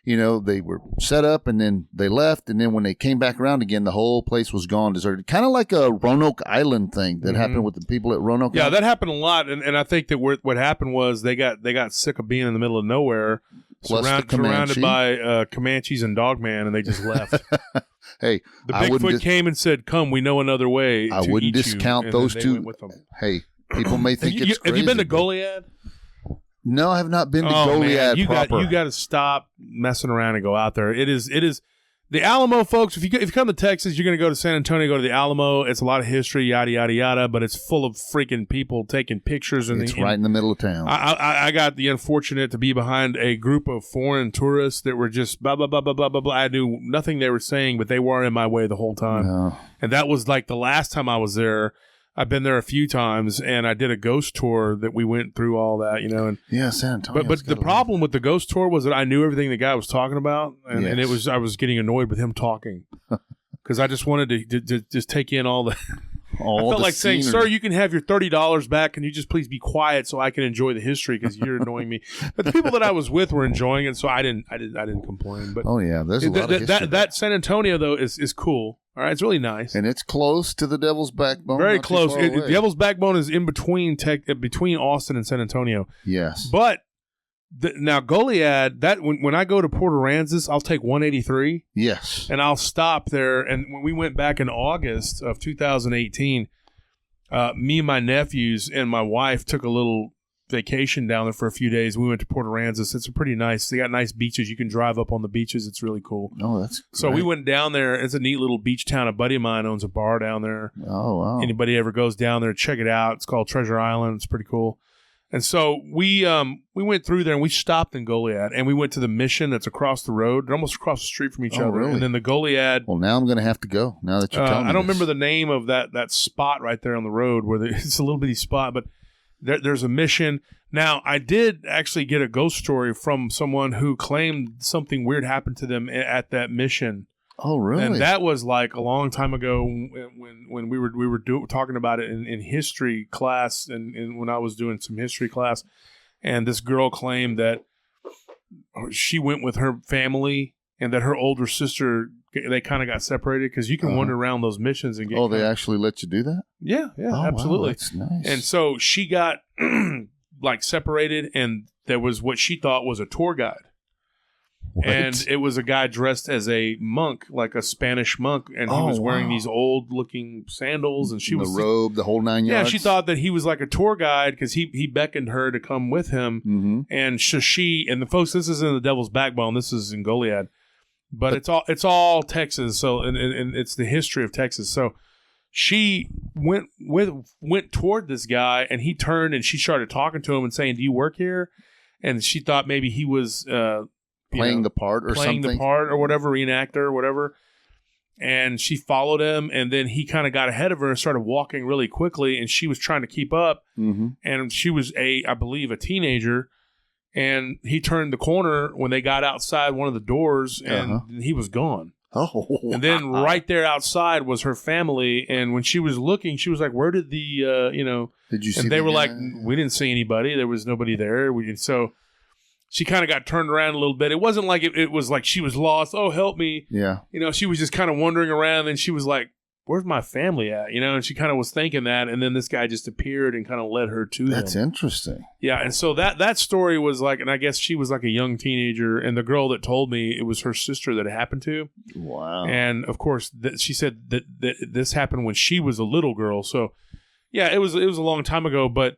[SPEAKER 2] they were set up and then they left. And then when they came back around again, the whole place was gone, deserted. Kind of like a Roanoke Island thing that happened with the people at Roanoke Island.
[SPEAKER 1] that happened a lot. And I think that what happened was they got sick of being in the middle of nowhere, surrounded by Comanches and Dogman, and they just left.
[SPEAKER 2] Hey,
[SPEAKER 1] the Bigfoot came and said, "Come, we know another way."
[SPEAKER 2] I wouldn't discount those two. With them. Hey, people may think it's crazy.
[SPEAKER 1] Have you been to Goliad?
[SPEAKER 2] No, I have not been to Goliad proper.
[SPEAKER 1] You got to stop messing around and go out there. It is the Alamo, folks. If you come to Texas, you're going to go to San Antonio, go to the Alamo. It's a lot of history, yada yada yada, but it's full of freaking people taking pictures.
[SPEAKER 2] It's right in the middle of town.
[SPEAKER 1] I got the unfortunate to be behind a group of foreign tourists that were just blah blah blah blah blah blah blah. I knew nothing they were saying, but they were in my way the whole time.
[SPEAKER 2] No.
[SPEAKER 1] And that was like the last time I was there. I've been there a few times, and I did a ghost tour that we went through all that, And
[SPEAKER 2] yeah, San Antonio.
[SPEAKER 1] But the problem with the ghost tour was that I knew everything the guy was talking about, and I was getting annoyed with him talking because I just wanted to just take in all the. I felt like saying, "Sir, you can have your $30 back. Can you just please be quiet so I can enjoy the history because you're annoying me?" But the people that I was with were enjoying it, so I didn't complain. But
[SPEAKER 2] there's a lot of history.
[SPEAKER 1] That San Antonio though is cool. All right, it's really nice,
[SPEAKER 2] and it's close to the Devil's Backbone.
[SPEAKER 1] Very close. The Devil's Backbone is in between Austin and San Antonio.
[SPEAKER 2] Yes,
[SPEAKER 1] but now Goliad. That when I go to Port Aransas, I'll take 183.
[SPEAKER 2] Yes,
[SPEAKER 1] and I'll stop there. And when we went back in August of 2018, me and my nephews and my wife took a little vacation down there for a few days. We went to Port Aransas. It's pretty nice. They got nice beaches. You can drive up on the beaches. It's really cool.
[SPEAKER 2] Oh, that's great.
[SPEAKER 1] So we went down there. It's a neat little beach town. A buddy of mine owns a bar down there.
[SPEAKER 2] Oh, wow.
[SPEAKER 1] Anybody ever goes down there, check it out. It's called Treasure Island. It's pretty cool. And so we went through there and we stopped in Goliad and we went to the Mission that's across the road. They're almost across the street from each other.
[SPEAKER 2] Really?
[SPEAKER 1] And then the Goliad.
[SPEAKER 2] Well, now I'm going to have to go. Now that you're telling me
[SPEAKER 1] I don't remember the name of that spot right there on the road where it's a little bitty spot, but there's a Mission. Now, I did actually get a ghost story from someone who claimed something weird happened to them at that Mission.
[SPEAKER 2] Oh, really?
[SPEAKER 1] And that was like a long time ago when we were talking about it in history class and when I was doing some history class. And this girl claimed that she went with her family and that her older sister, they kind of got separated because you can wander around those missions and get.
[SPEAKER 2] Oh, they actually let you do that?
[SPEAKER 1] Yeah, absolutely.
[SPEAKER 2] Wow, that's nice.
[SPEAKER 1] And so she got like separated, and there was what she thought was a tour guide. What? And it was a guy dressed as a monk, like a Spanish monk, and he was wearing these old-looking sandals, and she was
[SPEAKER 2] the robe, the whole 9 yards.
[SPEAKER 1] Yeah, she thought that he was like a tour guide because he beckoned her to come with him, and she and the folks. This is in the Devil's Backbone. This is in Goliad, but it's all Texas. So and it's the history of Texas. So she went toward this guy, and he turned and she started talking to him and saying, "Do you work here?" And she thought maybe he was.
[SPEAKER 2] Playing the part
[SPEAKER 1] or whatever, reenactor or whatever. And she followed him, and then he kind of got ahead of her and started walking really quickly, and she was trying to keep up. And she was I believe a teenager, and he turned the corner when they got outside one of the doors, and he was gone.
[SPEAKER 2] Oh,
[SPEAKER 1] and then right there outside was her family, and when she was looking, she was like, "Where did the
[SPEAKER 2] Did you see?"
[SPEAKER 1] And they were like, "We didn't see anybody. There was nobody there." So she kind of got turned around a little bit. It wasn't like it was like she was lost. Oh, help me!
[SPEAKER 2] Yeah,
[SPEAKER 1] she was just kind of wandering around, and she was like, "Where's my family at?" And she kind of was thinking that, and then this guy just appeared and kind of led her to them.
[SPEAKER 2] That's interesting.
[SPEAKER 1] Yeah, and so that story was like, and I guess she was like a young teenager, and the girl that told me, it was her sister that it happened to.
[SPEAKER 2] Wow.
[SPEAKER 1] And of course, she said that this happened when she was a little girl. So yeah, it was a long time ago, but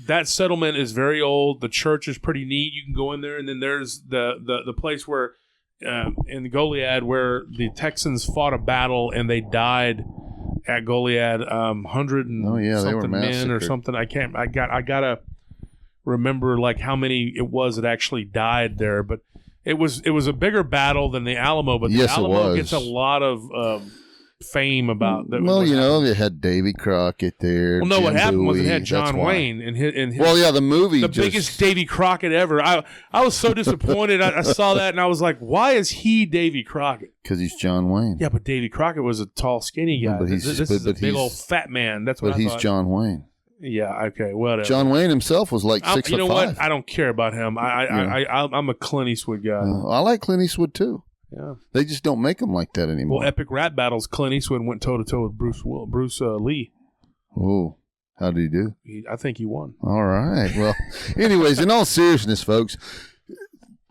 [SPEAKER 1] that settlement is very old. The church is pretty neat. You can go in there, and then there's the place where in the Goliad where the Texans fought a battle and they died at Goliad, 100 and something men or something. I gotta remember like how many it was that actually died there, but it was a bigger battle than the Alamo. But the Alamo gets a lot of fame about that.
[SPEAKER 2] Well, they had Davy Crockett there.
[SPEAKER 1] Well, no, what happened was it had John Wayne and his.
[SPEAKER 2] Well, yeah, the movie,
[SPEAKER 1] the biggest Davy Crockett ever. I was so disappointed. I saw that and I was like, why is he Davy Crockett?
[SPEAKER 2] Because he's John Wayne.
[SPEAKER 1] Yeah, but Davy Crockett was a tall, skinny guy. This is a big old fat man. That's what I thought.
[SPEAKER 2] But he's John Wayne.
[SPEAKER 1] Yeah, okay, whatever.
[SPEAKER 2] John Wayne himself was like 6'5".
[SPEAKER 1] You know what? I don't care about him. I'm a Clint Eastwood guy.
[SPEAKER 2] I like Clint Eastwood too.
[SPEAKER 1] Yeah,
[SPEAKER 2] they just don't make them like that anymore.
[SPEAKER 1] Well, epic rap battles. Clint Eastwood went toe to toe with Bruce Lee.
[SPEAKER 2] Oh, how did he do?
[SPEAKER 1] I think he won.
[SPEAKER 2] All right. Well, anyways, in all seriousness, folks,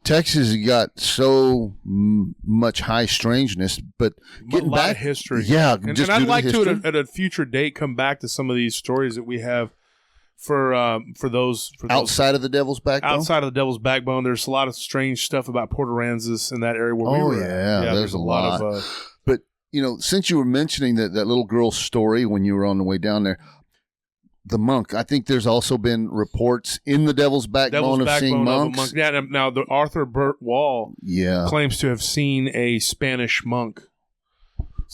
[SPEAKER 2] Texas got so much high strangeness, but getting back
[SPEAKER 1] of history.
[SPEAKER 2] Yeah,
[SPEAKER 1] and I'd like to at a future date come back to some of these stories that we have for those
[SPEAKER 2] outside of the Devil's Backbone.
[SPEAKER 1] Outside of the Devil's Backbone, there's a lot of strange stuff about Port Aransas in that area where we were.
[SPEAKER 2] Yeah, there's a lot of. But since you were mentioning that little girl's story when you were on the way down there. The monk. I think there's also been reports in the Devil's Backbone of seeing monks.
[SPEAKER 1] Yeah, now the Arthur Burt Wall claims to have seen a Spanish monk.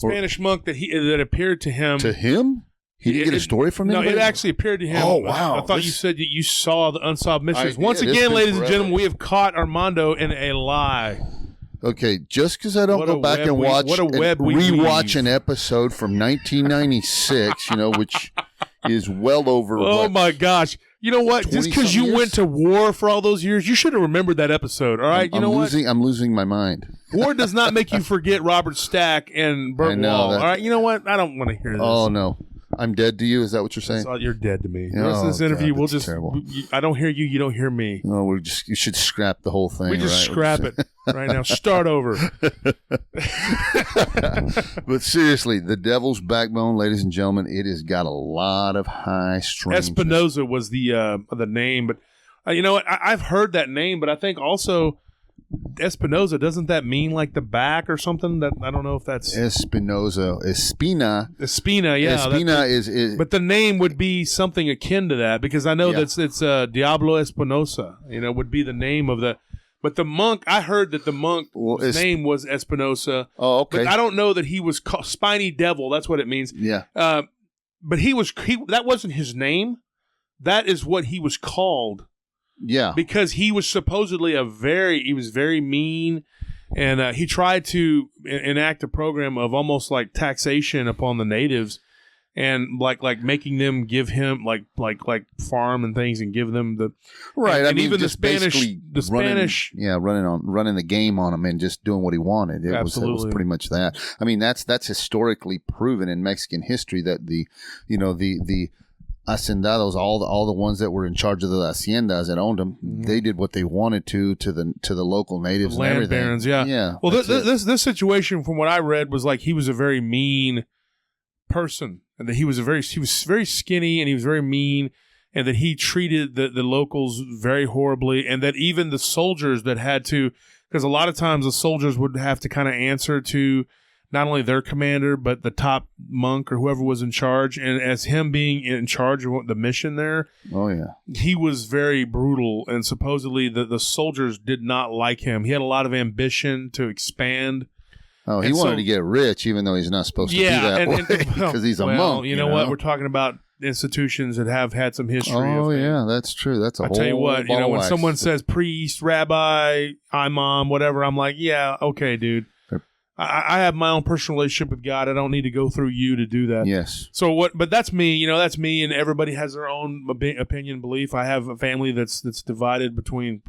[SPEAKER 1] Monk that appeared to him.
[SPEAKER 2] To him? He didn't get a story from him?
[SPEAKER 1] No, it actually appeared to him.
[SPEAKER 2] Oh, wow.
[SPEAKER 1] I thought you said that you saw the unsolved mysteries. Once again, ladies and gentlemen, we have caught Armando in a lie.
[SPEAKER 2] Okay, just because I don't go back and rewatch an episode from 1996, which is well over.
[SPEAKER 1] Oh my gosh! You know what? Just because you went to war for all those years, you should have remembered that episode. All right,
[SPEAKER 2] I'm losing my mind.
[SPEAKER 1] War does not make you forget Robert Stack and Burt Wall. All right, you know what? I don't want to hear this.
[SPEAKER 2] Oh no. I'm dead to you? Is that what you're saying?
[SPEAKER 1] You're dead to me. The rest of this interview, we'll just... I don't hear you. You don't hear me.
[SPEAKER 2] No, you should scrap the whole thing.
[SPEAKER 1] We just scrap it right now. Start over.
[SPEAKER 2] But seriously, the Devil's Backbone, ladies and gentlemen, it has got a lot of high strangeness.
[SPEAKER 1] Espinosa was the name, but you know what? I've heard that name, but I think also... Espinosa, doesn't that mean like the back or something? That I don't know if that's
[SPEAKER 2] Espinosa. Espina, yeah.
[SPEAKER 1] Espina is but the name would be something akin to that because I know it's Diablo Espinosa. Would be the name of the. But the monk, I heard that the monk's name was Espinosa.
[SPEAKER 2] Oh, okay.
[SPEAKER 1] But I don't know that he was called Spiny Devil. That's what it means.
[SPEAKER 2] Yeah.
[SPEAKER 1] But that wasn't his name. That is what he was called.
[SPEAKER 2] Yeah,
[SPEAKER 1] because he was supposedly he was very mean, and he tried to enact a program of almost like taxation upon the natives, and like making them give him like farm and things and give them the
[SPEAKER 2] right.
[SPEAKER 1] And even
[SPEAKER 2] just
[SPEAKER 1] running
[SPEAKER 2] the game on him and just doing what he wanted. It was pretty much that. I mean, that's historically proven in Mexican history that the hacendados, all the ones that were in charge of the haciendas that owned them, they did what they wanted to the local natives,
[SPEAKER 1] land
[SPEAKER 2] and everything.
[SPEAKER 1] Barons, yeah. Well, this situation, from what I read, was like he was a very mean person, and that he was very skinny, and he was very mean, and that he treated the locals very horribly, and that even the soldiers that had to, because a lot of times the soldiers would have to kind of answer to not only their commander, but the top monk or whoever was in charge. And as him being in charge of the mission there, he was very brutal. And supposedly the soldiers did not like him. He had a lot of ambition to expand.
[SPEAKER 2] Oh, he wanted to get rich, even though he's not supposed to do that because he's a monk.
[SPEAKER 1] You know what? We're talking about institutions that have had some history.
[SPEAKER 2] Oh, yeah, that's true. That's a whole
[SPEAKER 1] tell you what, when someone says priest, rabbi, imam, whatever, I'm like, yeah, okay, dude. I have my own personal relationship with God. I don't need to go through you to do that.
[SPEAKER 2] Yes.
[SPEAKER 1] So what? But that's me. That's me, and everybody has their own opinion, belief. I have a family that's divided between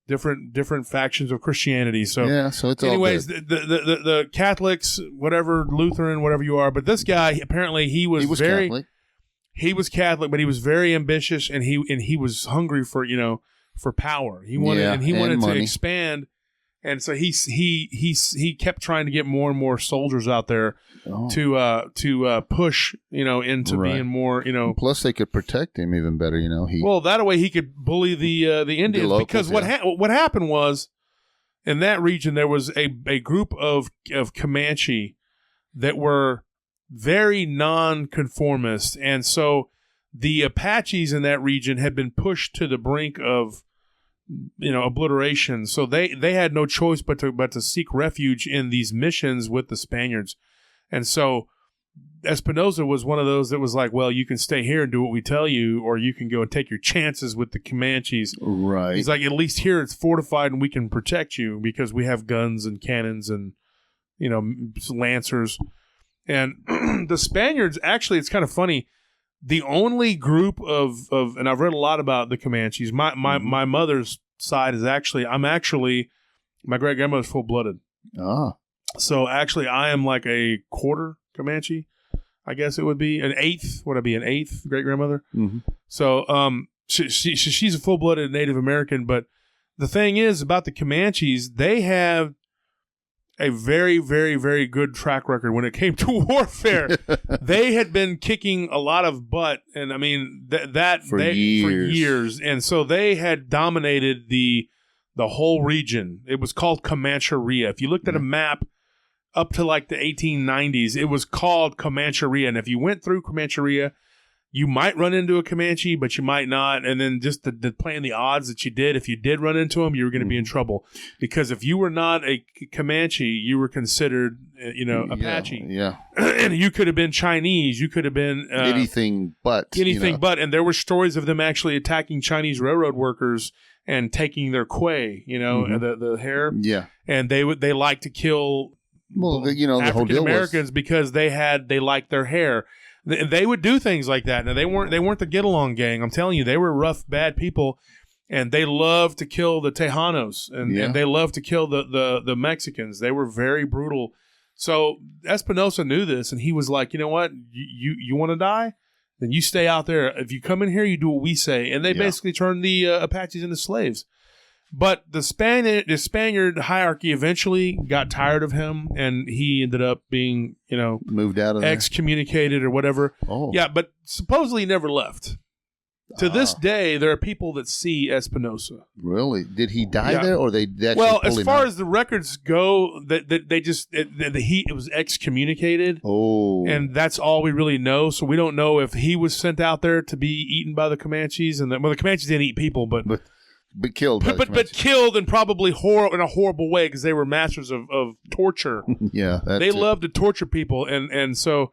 [SPEAKER 1] different factions of Christianity. So
[SPEAKER 2] yeah. So it's
[SPEAKER 1] anyways,
[SPEAKER 2] all good.
[SPEAKER 1] The Catholics, whatever, Lutheran, whatever you are. But this guy, apparently, he was very
[SPEAKER 2] Catholic.
[SPEAKER 1] He was Catholic, but he was very ambitious, and he was hungry for power. He wanted to expand. And so he kept trying to get more and more soldiers out there to push into being more
[SPEAKER 2] Plus, they could protect him even better.
[SPEAKER 1] That way he could bully the Indians because what happened was in that region there was a group of Comanche that were very non-conformist, and so the Apaches in that region had been pushed to the brink of obliteration. So they had no choice but to seek refuge in these missions with the Spaniards. And so Espinosa was one of those that was like, well, you can stay here and do what we tell you, or you can go and take your chances with the Comanches.
[SPEAKER 2] Right.
[SPEAKER 1] He's like, at least here it's fortified and we can protect you because we have guns and cannons and, lancers. And the Spaniards, actually, it's kind of funny. the only group of and I've read a lot about the Comanches. My mother's side is actually my great grandmother's full blooded.
[SPEAKER 2] Ah.
[SPEAKER 1] So actually, I am like a quarter Comanche. I guess it would be an eighth. Would I be an eighth great grandmother?
[SPEAKER 2] Mm-hmm.
[SPEAKER 1] So she's a full blooded Native American. But the thing is about the Comanches, they have a very, very, very good track record when it came to warfare. They had been kicking a lot of butt, and I mean for years, and so they had dominated the whole region. It was called Comancheria. If you looked at a map up to like the 1890s, it was called Comancheria, and if you went through Comancheria, you might run into a Comanche, but you might not. And then just the playing the odds that you did, if you did run into them, you were going to be in trouble. Because if you were not a Comanche, you were considered, Apache.
[SPEAKER 2] Yeah.
[SPEAKER 1] And you could have been Chinese. You could have been
[SPEAKER 2] anything but.
[SPEAKER 1] But. And there were stories of them actually attacking Chinese railroad workers and taking their quay, the hair.
[SPEAKER 2] Yeah. And
[SPEAKER 1] they like to kill
[SPEAKER 2] the whole deal
[SPEAKER 1] Americans because they liked their hair. They would do things like that. Now they weren't the get along gang. I'm telling you, they were rough, bad people, and they loved to kill the Tejanos and they loved to kill the Mexicans. They were very brutal. So Espinosa knew this, and he was like, you know what, you want to die? Then you stay out there. If you come in here, you do what we say. And they basically turned the Apaches into slaves. But the Spaniard hierarchy eventually got tired of him, and he ended up being,
[SPEAKER 2] moved out of
[SPEAKER 1] excommunicated or whatever.
[SPEAKER 2] Oh.
[SPEAKER 1] Yeah, but supposedly he never left. To this day, there are people that see Espinosa.
[SPEAKER 2] Really? Did he die there, or they actually
[SPEAKER 1] Well,
[SPEAKER 2] pulled
[SPEAKER 1] as
[SPEAKER 2] him
[SPEAKER 1] far
[SPEAKER 2] out?
[SPEAKER 1] as the records go, it was excommunicated.
[SPEAKER 2] Oh.
[SPEAKER 1] And that's all we really know. So we don't know if he was sent out there to be eaten by the Comanches. And the Comanches didn't eat people, but
[SPEAKER 2] killed.
[SPEAKER 1] But killed in probably in a horrible way because they were masters of torture.
[SPEAKER 2] Yeah.
[SPEAKER 1] They loved to torture people. And so...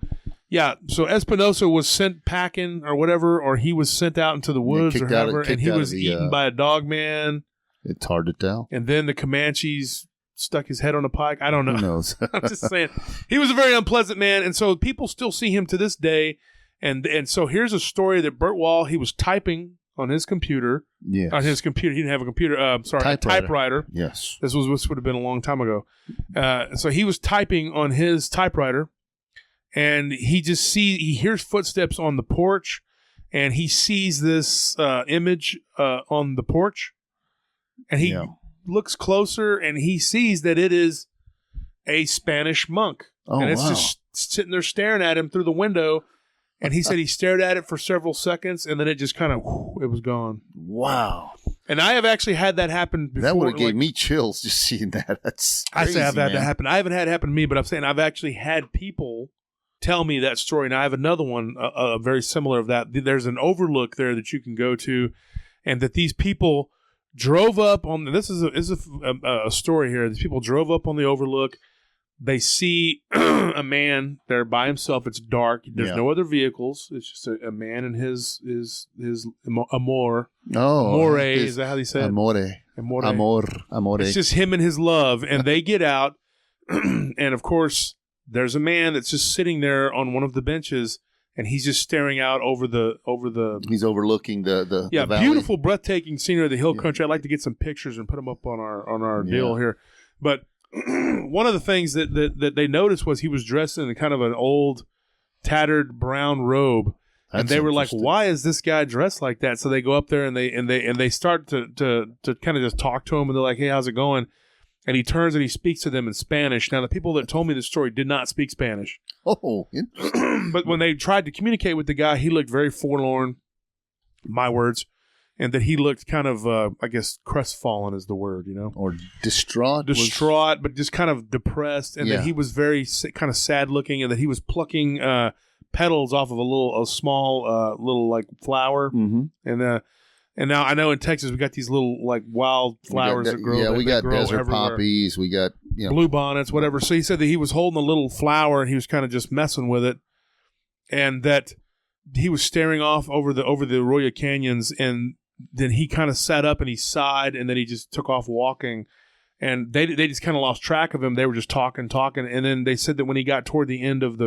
[SPEAKER 1] Yeah, so Espinosa was sent packing or whatever, or he was sent out into the woods or whatever, and he was eaten by a dog man.
[SPEAKER 2] It's hard to tell.
[SPEAKER 1] And then the Comanches stuck his head on a pike. I don't know.
[SPEAKER 2] Who knows?
[SPEAKER 1] I'm just saying. He was a very unpleasant man, and so people still see him to this day. And so here's a story that Burt Wall, he was typing on his computer.
[SPEAKER 2] Yes.
[SPEAKER 1] On his computer. He didn't have a computer. A typewriter.
[SPEAKER 2] Yes.
[SPEAKER 1] This would have been a long time ago. So he was typing on his typewriter. And he hears footsteps on the porch, and he sees this image on the porch, and he looks closer, and he sees that it is a Spanish monk, and it's just sitting there staring at him through the window. And he said he stared at it for several seconds, and then it just kind of it was gone.
[SPEAKER 2] Wow!
[SPEAKER 1] And I have actually had that happen before.
[SPEAKER 2] That would have gave me chills just seeing that. That's crazy,
[SPEAKER 1] I say I've had that happen. I haven't had it happen to me, but I'm saying I've actually had people tell me that story. And I have another one very similar of that. There's an overlook there that you can go to, and that these people drove up on. This is a story here. These people drove up on the overlook. They see a man there by himself. It's dark. There's no other vehicles. It's just a man and his amor.
[SPEAKER 2] Oh,
[SPEAKER 1] amore, is that how they say it?
[SPEAKER 2] Amore.
[SPEAKER 1] It's just him and his love, and they get out, and of course, there's a man that's just sitting there on one of the benches, and he's just staring out over the.
[SPEAKER 2] He's overlooking the valley.
[SPEAKER 1] Beautiful, breathtaking scenery of the hill country. I'd like to get some pictures and put them up on our deal here. But one of the things that they noticed was he was dressed in kind of an old, tattered brown robe, and they were like, "Why is this guy dressed like that?" So they go up there and they start to kind of just talk to him, and they're like, "Hey, how's it going?" And he turns and he speaks to them in Spanish. Now, the people that told me this story did not speak Spanish.
[SPEAKER 2] Oh, interesting.
[SPEAKER 1] But when they tried to communicate with the guy, he looked very forlorn, my words, and that he looked kind of, I guess, crestfallen is the word,
[SPEAKER 2] Or distraught.
[SPEAKER 1] Distraught, but just kind of depressed. And that he was very kind of sad looking, and that he was plucking petals off of a small little like flower.
[SPEAKER 2] Mm-hmm.
[SPEAKER 1] And now I know in Texas we got these little like wild flowers that grow.
[SPEAKER 2] Yeah, we got desert
[SPEAKER 1] everywhere.
[SPEAKER 2] poppies. We got
[SPEAKER 1] blue bonnets, whatever. So he said that he was holding a little flower and he was kind of just messing with it, and that he was staring off over the Arroyo Canyons, and then he kind of sat up and he sighed, and then he just took off walking, and they just kind of lost track of him. They were just talking, and then they said that when he got toward the end of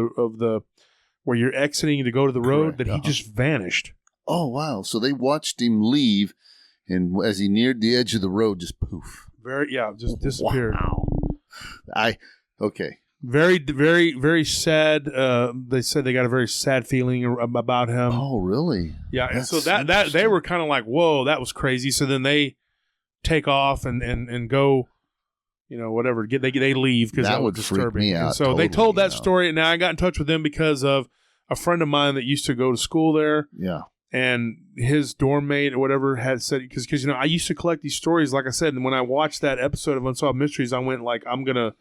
[SPEAKER 1] where you're exiting to go to the road,
[SPEAKER 2] Correct.
[SPEAKER 1] that he just vanished.
[SPEAKER 2] Oh, wow. So they watched him leave, and as he neared the edge of the road, just poof.
[SPEAKER 1] Just disappeared.
[SPEAKER 2] Wow. Okay.
[SPEAKER 1] Very, very, very sad. They said they got a very sad feeling about him.
[SPEAKER 2] Oh, really?
[SPEAKER 1] Yeah, and
[SPEAKER 2] That's
[SPEAKER 1] so that they were kind of like, whoa, that was crazy. So then they take off and go, whatever. They leave because that was disturbing.
[SPEAKER 2] Freak me out.
[SPEAKER 1] And so
[SPEAKER 2] totally,
[SPEAKER 1] they told that story, and now I got in touch with them because of a friend of mine that used to go to school there.
[SPEAKER 2] Yeah.
[SPEAKER 1] And his dorm mate or whatever had said, because I used to collect these stories, like I said, and when I watched that episode of Unsolved Mysteries, I went like, I'm gonna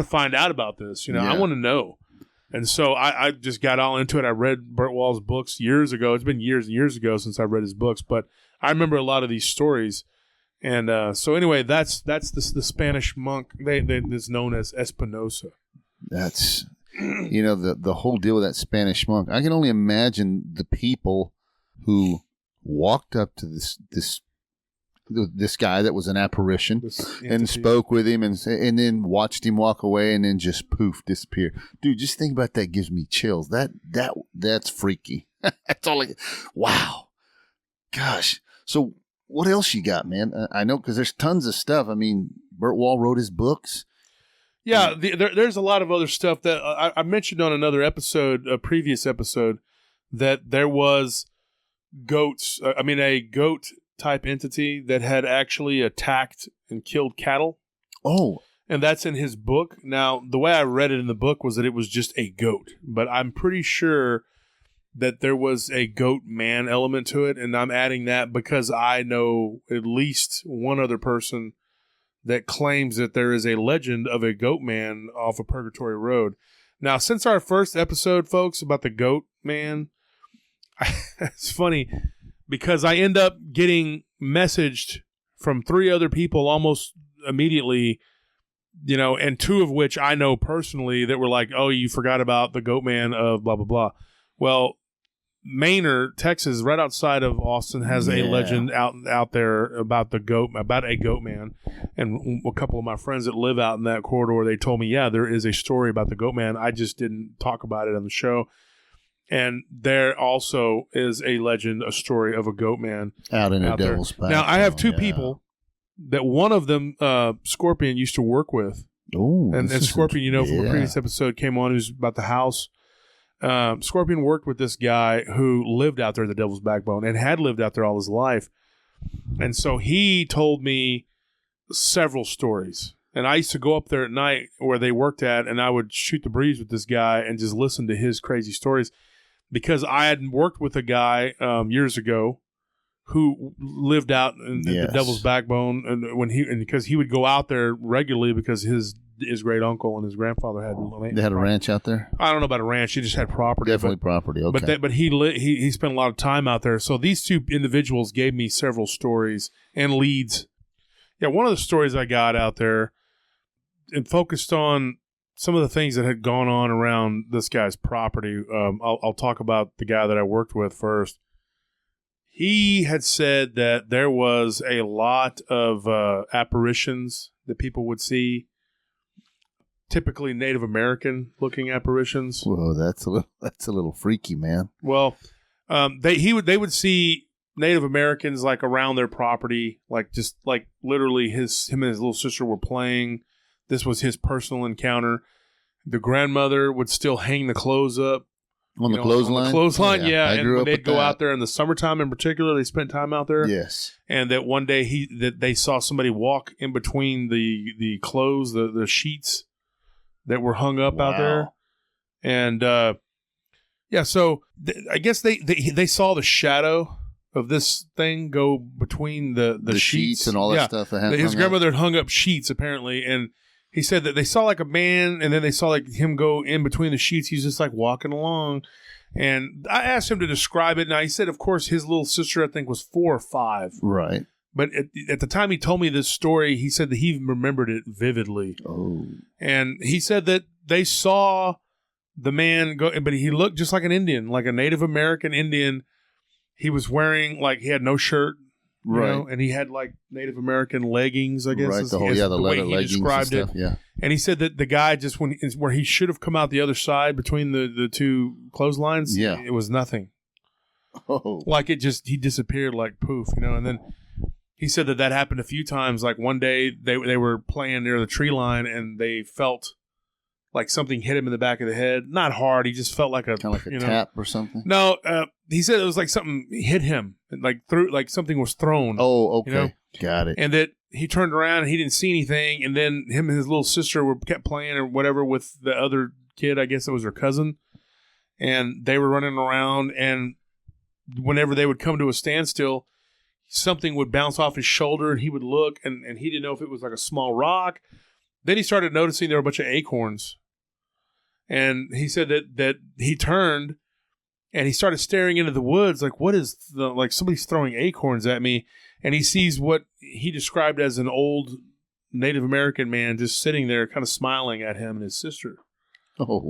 [SPEAKER 1] find out about this. I want to know. And so I just got all into it. I read Burt Wall's books years ago. It's been years and years ago since I read his books, but I remember a lot of these stories. And so anyway, that's the Spanish monk that's known as Espinosa.
[SPEAKER 2] That's the whole deal with that Spanish monk. I can only imagine the people who walked up to this guy that was an apparition and spoke with him and then watched him walk away and then just poof, disappear. Dude, just think about that. Gives me chills. That's freaky. That's all. Wow. Gosh. So what else you got, man? I know because there's tons of stuff. I mean, Burt Wall wrote his books.
[SPEAKER 1] Yeah, there's a lot of other stuff that I mentioned on another episode, a previous episode, that there was a goat type entity that had actually attacked and killed cattle.
[SPEAKER 2] Oh.
[SPEAKER 1] And that's in his book. Now, the way I read it in the book was that it was just a goat, but I'm pretty sure that there was a goat man element to it, and I'm adding that because I know at least one other person that claims that there is a legend of a goat man off of Purgatory Road. Now, since our first episode, folks, about the goat man, it's funny because I end up getting messaged from 3 other people almost immediately, and 2 of which I know personally that were like, oh, you forgot about the goat man of blah, blah, blah. Well, Manor, Texas, right outside of Austin, has a legend out there about a goat man. And a couple of my friends that live out in that corridor, they told me, yeah, there is a story about the goat man. I just didn't talk about it on the show. And there also is a legend, a story of a goat man
[SPEAKER 2] out in the Devil's Backbone.
[SPEAKER 1] Now, I have 2 people that one of them, Scorpion, used to work with.
[SPEAKER 2] Oh,
[SPEAKER 1] and Scorpion, from a previous episode, came on who's about the house. Scorpion worked with this guy who lived out there at the Devil's Backbone and had lived out there all his life. And so he told me several stories. And I used to go up there at night where they worked at, and I would shoot the breeze with this guy and just listen to his crazy stories because I had worked with a guy years ago who lived out in the Devil's Backbone, and because he would go out there regularly because his great uncle and his grandfather had.
[SPEAKER 2] They had a ranch out there.
[SPEAKER 1] I don't know about a ranch. He just had property.
[SPEAKER 2] Definitely property. Okay.
[SPEAKER 1] But he spent a lot of time out there. So these 2 individuals gave me several stories and leads. Yeah, one of the stories I got out there and focused on some of the things that had gone on around this guy's property. I'll talk about the guy that I worked with first. He had said that there was a lot of apparitions that people would see. Typically Native American looking apparitions.
[SPEAKER 2] Whoa, that's a little freaky, man.
[SPEAKER 1] Well, they would see Native Americans like around their property, like just like literally him and his little sister were playing. This was his personal encounter. The grandmother would still hang the clothes up
[SPEAKER 2] on the clothesline.
[SPEAKER 1] On the clothesline, yeah.
[SPEAKER 2] And when
[SPEAKER 1] they'd go out there in the summertime, in particular, they spent time out there.
[SPEAKER 2] Yes.
[SPEAKER 1] And that one day they saw somebody walk in between the clothes, the sheets that were hung up out there. And so I guess they saw the shadow of this thing go between the sheets
[SPEAKER 2] and all that stuff.
[SPEAKER 1] His grandmother had hung up sheets apparently, and he said that they saw like a man, and then they saw like him go in between the sheets. He's just like walking along, and I asked him to describe it. Now he said, of course, his little sister I think was 4 or 5,
[SPEAKER 2] right?
[SPEAKER 1] But at the time he told me this story, he said that he remembered it vividly.
[SPEAKER 2] Oh,
[SPEAKER 1] and he said that they saw the man go, but he looked just like an Indian, like a Native American Indian. He was wearing, like, he had no shirt.
[SPEAKER 2] Right.
[SPEAKER 1] And he had like Native American leggings, I guess.
[SPEAKER 2] Right.
[SPEAKER 1] is
[SPEAKER 2] The
[SPEAKER 1] way
[SPEAKER 2] leather
[SPEAKER 1] he
[SPEAKER 2] leggings
[SPEAKER 1] described
[SPEAKER 2] and stuff.
[SPEAKER 1] it.
[SPEAKER 2] Yeah.
[SPEAKER 1] And he said that the guy just where he should have come out the other side between the two clotheslines.
[SPEAKER 2] Yeah.
[SPEAKER 1] It was nothing.
[SPEAKER 2] Oh.
[SPEAKER 1] Like he disappeared like poof, and then he said that happened a few times. Like one day they were playing near the tree line and they felt like something hit him in the back of the head. Not hard. He just felt like a
[SPEAKER 2] Kind of like a tap or something.
[SPEAKER 1] No, he said it was like something hit him, like something was thrown.
[SPEAKER 2] Oh, okay. Got it.
[SPEAKER 1] And that he turned around and he didn't see anything. And then him and his little sister kept playing or whatever with the other kid. I guess it was her cousin. And they were running around. And whenever they would come to a standstill, something would bounce off his shoulder and he would look and he didn't know if it was like a small rock. Then he started noticing there were a bunch of acorns. And he said that he turned and he started staring into the woods like, what is like somebody's throwing acorns at me. And he sees what he described as an old Native American man just sitting there kind of smiling at him and his sister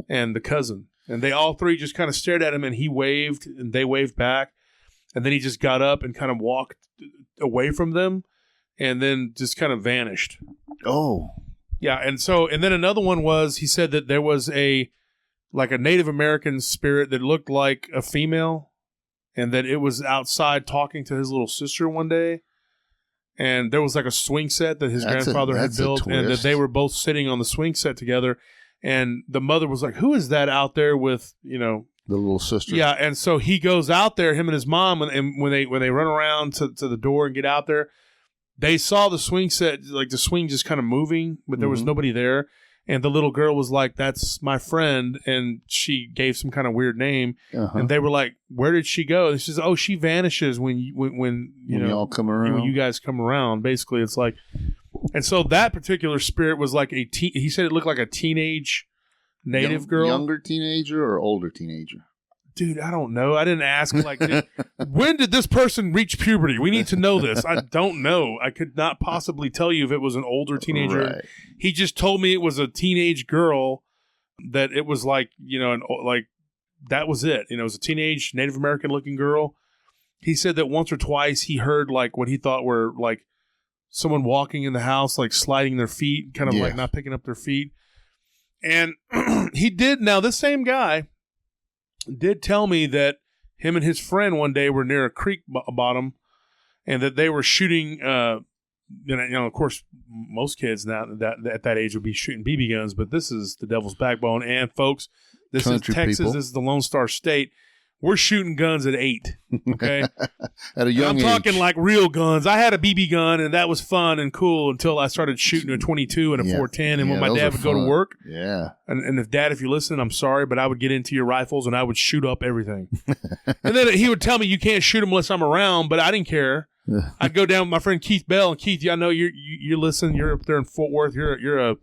[SPEAKER 1] and the cousin. And they all three just kind of stared at him and he waved and they waved back. And then he just got up and kind of walked away from them and then just kind of vanished.
[SPEAKER 2] Oh.
[SPEAKER 1] Yeah, and then another one was, he said that there was a Native American spirit that looked like a female, and that it was outside talking to his little sister one day, and there was like a swing set that his grandfather had built, and that they were both sitting on the swing set together, and the mother was like, "Who is that out there with the
[SPEAKER 2] little sister?"
[SPEAKER 1] Yeah, and so he goes out there, him and his mom, and when they run around to the door and get out there. They saw the swing set, like the swing just kind of moving, but there was nobody there. And the little girl was like, "That's my friend." And she gave some kind of weird name. And they were like, "Where did she go?" And she says, "Oh, she vanishes when you all come around. When you guys come around." Basically, it's like, and so that particular spirit was like he said it looked like a teenage native girl.
[SPEAKER 2] Younger teenager or older teenager?
[SPEAKER 1] Dude, I don't know. I didn't ask. Like, when did this person reach puberty? We need to know this. I don't know. I could not possibly tell you if it was an older teenager.
[SPEAKER 2] Right.
[SPEAKER 1] He just told me it was a teenage girl. That it was like like that was it. It was a teenage Native American looking girl. He said that once or twice he heard like what he thought were like someone walking in the house, like sliding their feet, kind of like not picking up their feet. And he did. Now this same guy did tell me that him and his friend one day were near a creek bottom and that they were shooting, of course, most kids now at that age would be shooting BB guns, but this is the devil's backbone. And folks, this is Texas. This is the Lone Star State. We're shooting guns at 8. Okay.
[SPEAKER 2] At a young age.
[SPEAKER 1] I'm talking like real guns. I had a BB gun and that was fun and cool until I started shooting a 22 and a 410. And when my dad would go to work.
[SPEAKER 2] Yeah.
[SPEAKER 1] And if Dad, if you're listening, I'm sorry, but I would get into your rifles and I would shoot up everything. And then he would tell me you can't shoot them unless I'm around, but I didn't care. I'd go down with my friend Keith Bell, and Keith, I know you listen. You're up there in Fort Worth. You're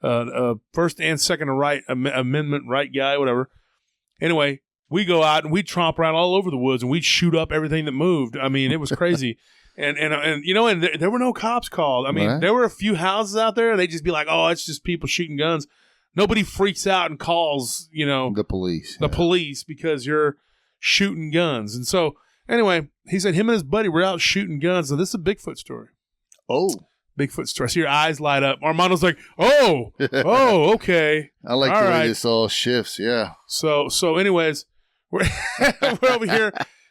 [SPEAKER 1] a First and Second Amendment right guy, whatever. Anyway, we go out and we'd tromp around all over the woods and we'd shoot up everything that moved. I mean, it was crazy. and there were no cops called. I mean, there were a few houses out there. They'd just be like, "Oh, it's just people shooting guns." Nobody freaks out and calls,
[SPEAKER 2] the police.
[SPEAKER 1] The police because you're shooting guns. And so, anyway, he said him and his buddy were out shooting guns. So this is a Bigfoot story.
[SPEAKER 2] Oh.
[SPEAKER 1] Bigfoot story. I see your eyes light up. Armando's like, oh, okay.
[SPEAKER 2] I like the way this all shifts. Yeah.
[SPEAKER 1] So anyways, we're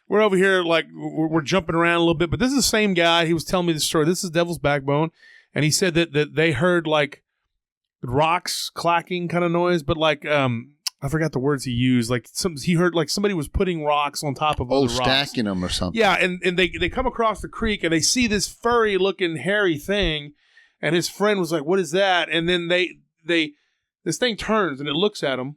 [SPEAKER 1] we're over here like we're jumping around a little bit, but this is the same guy. He was telling me the story. This is Devil's Backbone, and he said that they heard like rocks clacking kind of noise, but like I forgot the words he used. Like he heard like somebody was putting rocks on top of other rocks,
[SPEAKER 2] stacking them or something.
[SPEAKER 1] Yeah, and they come across the creek and they see this furry looking hairy thing, and his friend was like, "What is that?" And then this thing turns and it looks at him.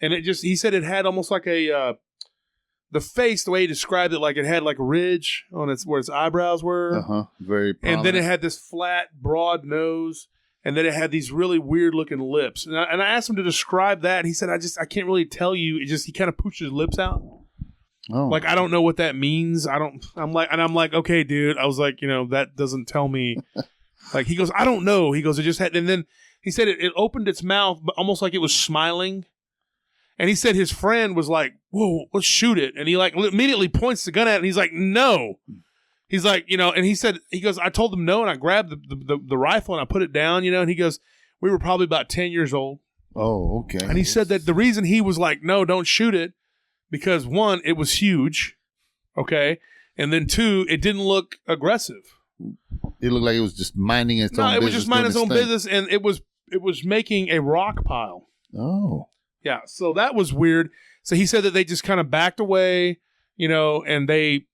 [SPEAKER 1] And he said it had almost like the face, the way he described it, like it had like a ridge on where its eyebrows were.
[SPEAKER 2] Very prominent.
[SPEAKER 1] And then it had this flat, broad nose, and then it had these really weird looking lips. And I asked him to describe that, and he said, I can't really tell you. He kind of pushed his lips out. Oh. Like, I don't know what that means. I'm like, okay, dude. I was like, that doesn't tell me. Like, he goes, I don't know. He goes, it just had, and then he said it opened its mouth, but almost like it was smiling. And he said his friend was like, "Whoa, let's shoot it." And he like immediately points the gun at it, and he's like, "No." He's like, and he goes, I told them no, and I grabbed the rifle and I put it down, and he goes, we were probably about 10 years old.
[SPEAKER 2] Oh, okay.
[SPEAKER 1] And he said that the reason he was like, no, don't shoot it, because one, it was huge, okay, and then two, it didn't look aggressive.
[SPEAKER 2] It looked like it was just minding its own business.
[SPEAKER 1] No, it was just minding its own business, and it was making a rock pile.
[SPEAKER 2] Oh.
[SPEAKER 1] Yeah, so that was weird. So he said that they just kind of backed away, and they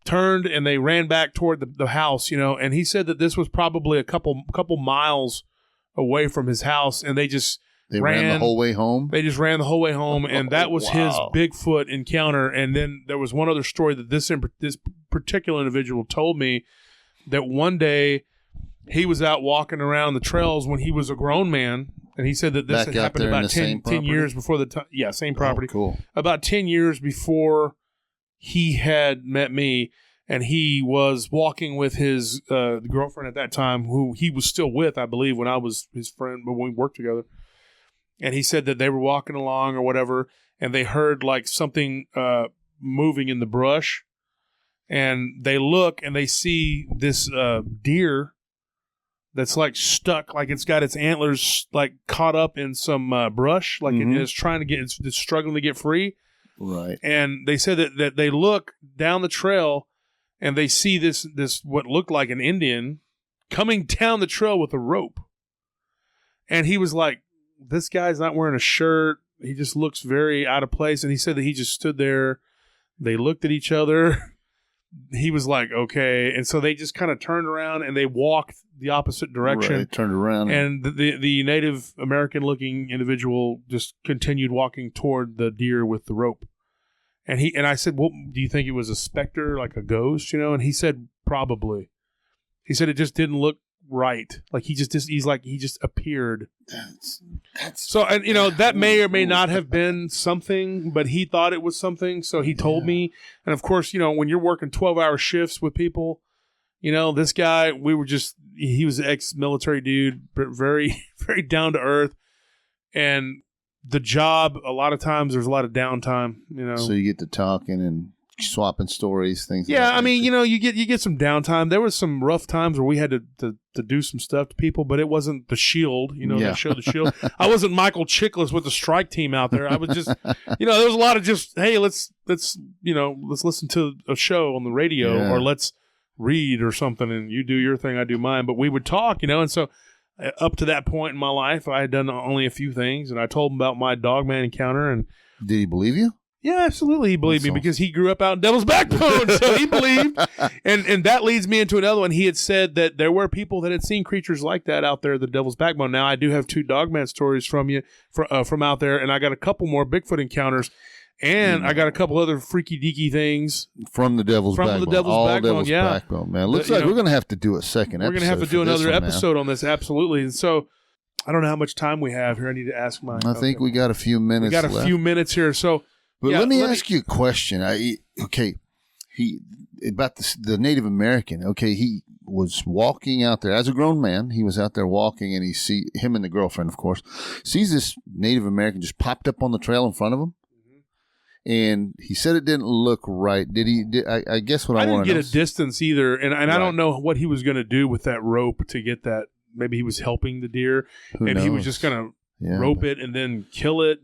[SPEAKER 1] turned and they ran back toward the house, and he said that this was probably a couple miles away from his house, and they ran
[SPEAKER 2] the whole way home?
[SPEAKER 1] They just ran the whole way home, and that was his Bigfoot encounter. And then there was one other story that this particular individual told me, that one day he was out walking around the trails when he was a grown man, and he said that this had happened about 10 years before the time. Yeah, same property.
[SPEAKER 2] Oh, cool.
[SPEAKER 1] About 10 years before he had met me, and he was walking with his girlfriend at that time, who he was still with, I believe, when I was his friend, but when we worked together. And he said that they were walking along or whatever, and they heard like something moving in the brush. And they look and they see this deer that's like stuck, like it's got its antlers like caught up in some brush, like it is trying to it's struggling to get free.
[SPEAKER 2] Right.
[SPEAKER 1] And they said that they look down the trail and they see this what looked like an Indian coming down the trail with a rope. And he was like, this guy's not wearing a shirt. He just looks very out of place. And he said that he just stood there. They looked at each other. He was like, okay. And so they just kind of turned around and they walked the opposite direction.
[SPEAKER 2] Right, turned around.
[SPEAKER 1] And the Native American looking individual just continued walking toward the deer with the rope. And I said, well, do you think it was a specter, like a ghost, And he said, probably. He said it just didn't look right. Like he just appeared. So, and that may or may not have been something, but he thought it was something. So he told me. And of course, when you're working 12-hour shifts with people, this guy, he was an ex-military dude, but very, very down to earth. And the job, a lot of times there's a lot of downtime,
[SPEAKER 2] So you get to talking and swapping stories, things.
[SPEAKER 1] Yeah,
[SPEAKER 2] like that.
[SPEAKER 1] I mean, you get some downtime. There was some rough times where we had to do some stuff to people, but it wasn't the Shield. They showed the Shield. I wasn't Michael Chiklis with the strike team out there. I was just, there was a lot of just, hey, let's listen to a show on the radio or let's read or something, and you do your thing, I do mine. But we would talk, and so up to that point in my life, I had done only a few things, and I told him about my Goatman Encounter. And
[SPEAKER 2] did he believe you?
[SPEAKER 1] Yeah, absolutely. He believed me because he grew up out in Devil's Backbone, so he believed. And that leads me into another one. He had said that there were people that had seen creatures like that out there, the Devil's Backbone. Now, I do have 2 Dogman stories from out there, and I got a couple more Bigfoot encounters, and I got a couple other freaky deaky things
[SPEAKER 2] from the Devil's Backbone.
[SPEAKER 1] Devil's
[SPEAKER 2] Backbone, man. Looks like we're going to have to do a second episode.
[SPEAKER 1] We're going to have to do another episode on this, absolutely. And so I don't know how much time we have here. I need to ask my.
[SPEAKER 2] I think we got a few minutes left.
[SPEAKER 1] We got a few minutes here, so.
[SPEAKER 2] But let me ask you a question. About the Native American. Okay, he was walking out there as a grown man. He was out there walking, and him and the girlfriend, of course, sees this Native American just popped up on the trail in front of him. And he said it didn't look right. Did he? I guess what I want to know.
[SPEAKER 1] I didn't get a distance either, and I don't know what he was going to do with that rope to get that. Maybe he was helping the deer. Maybe he was just going to rope it and then kill it.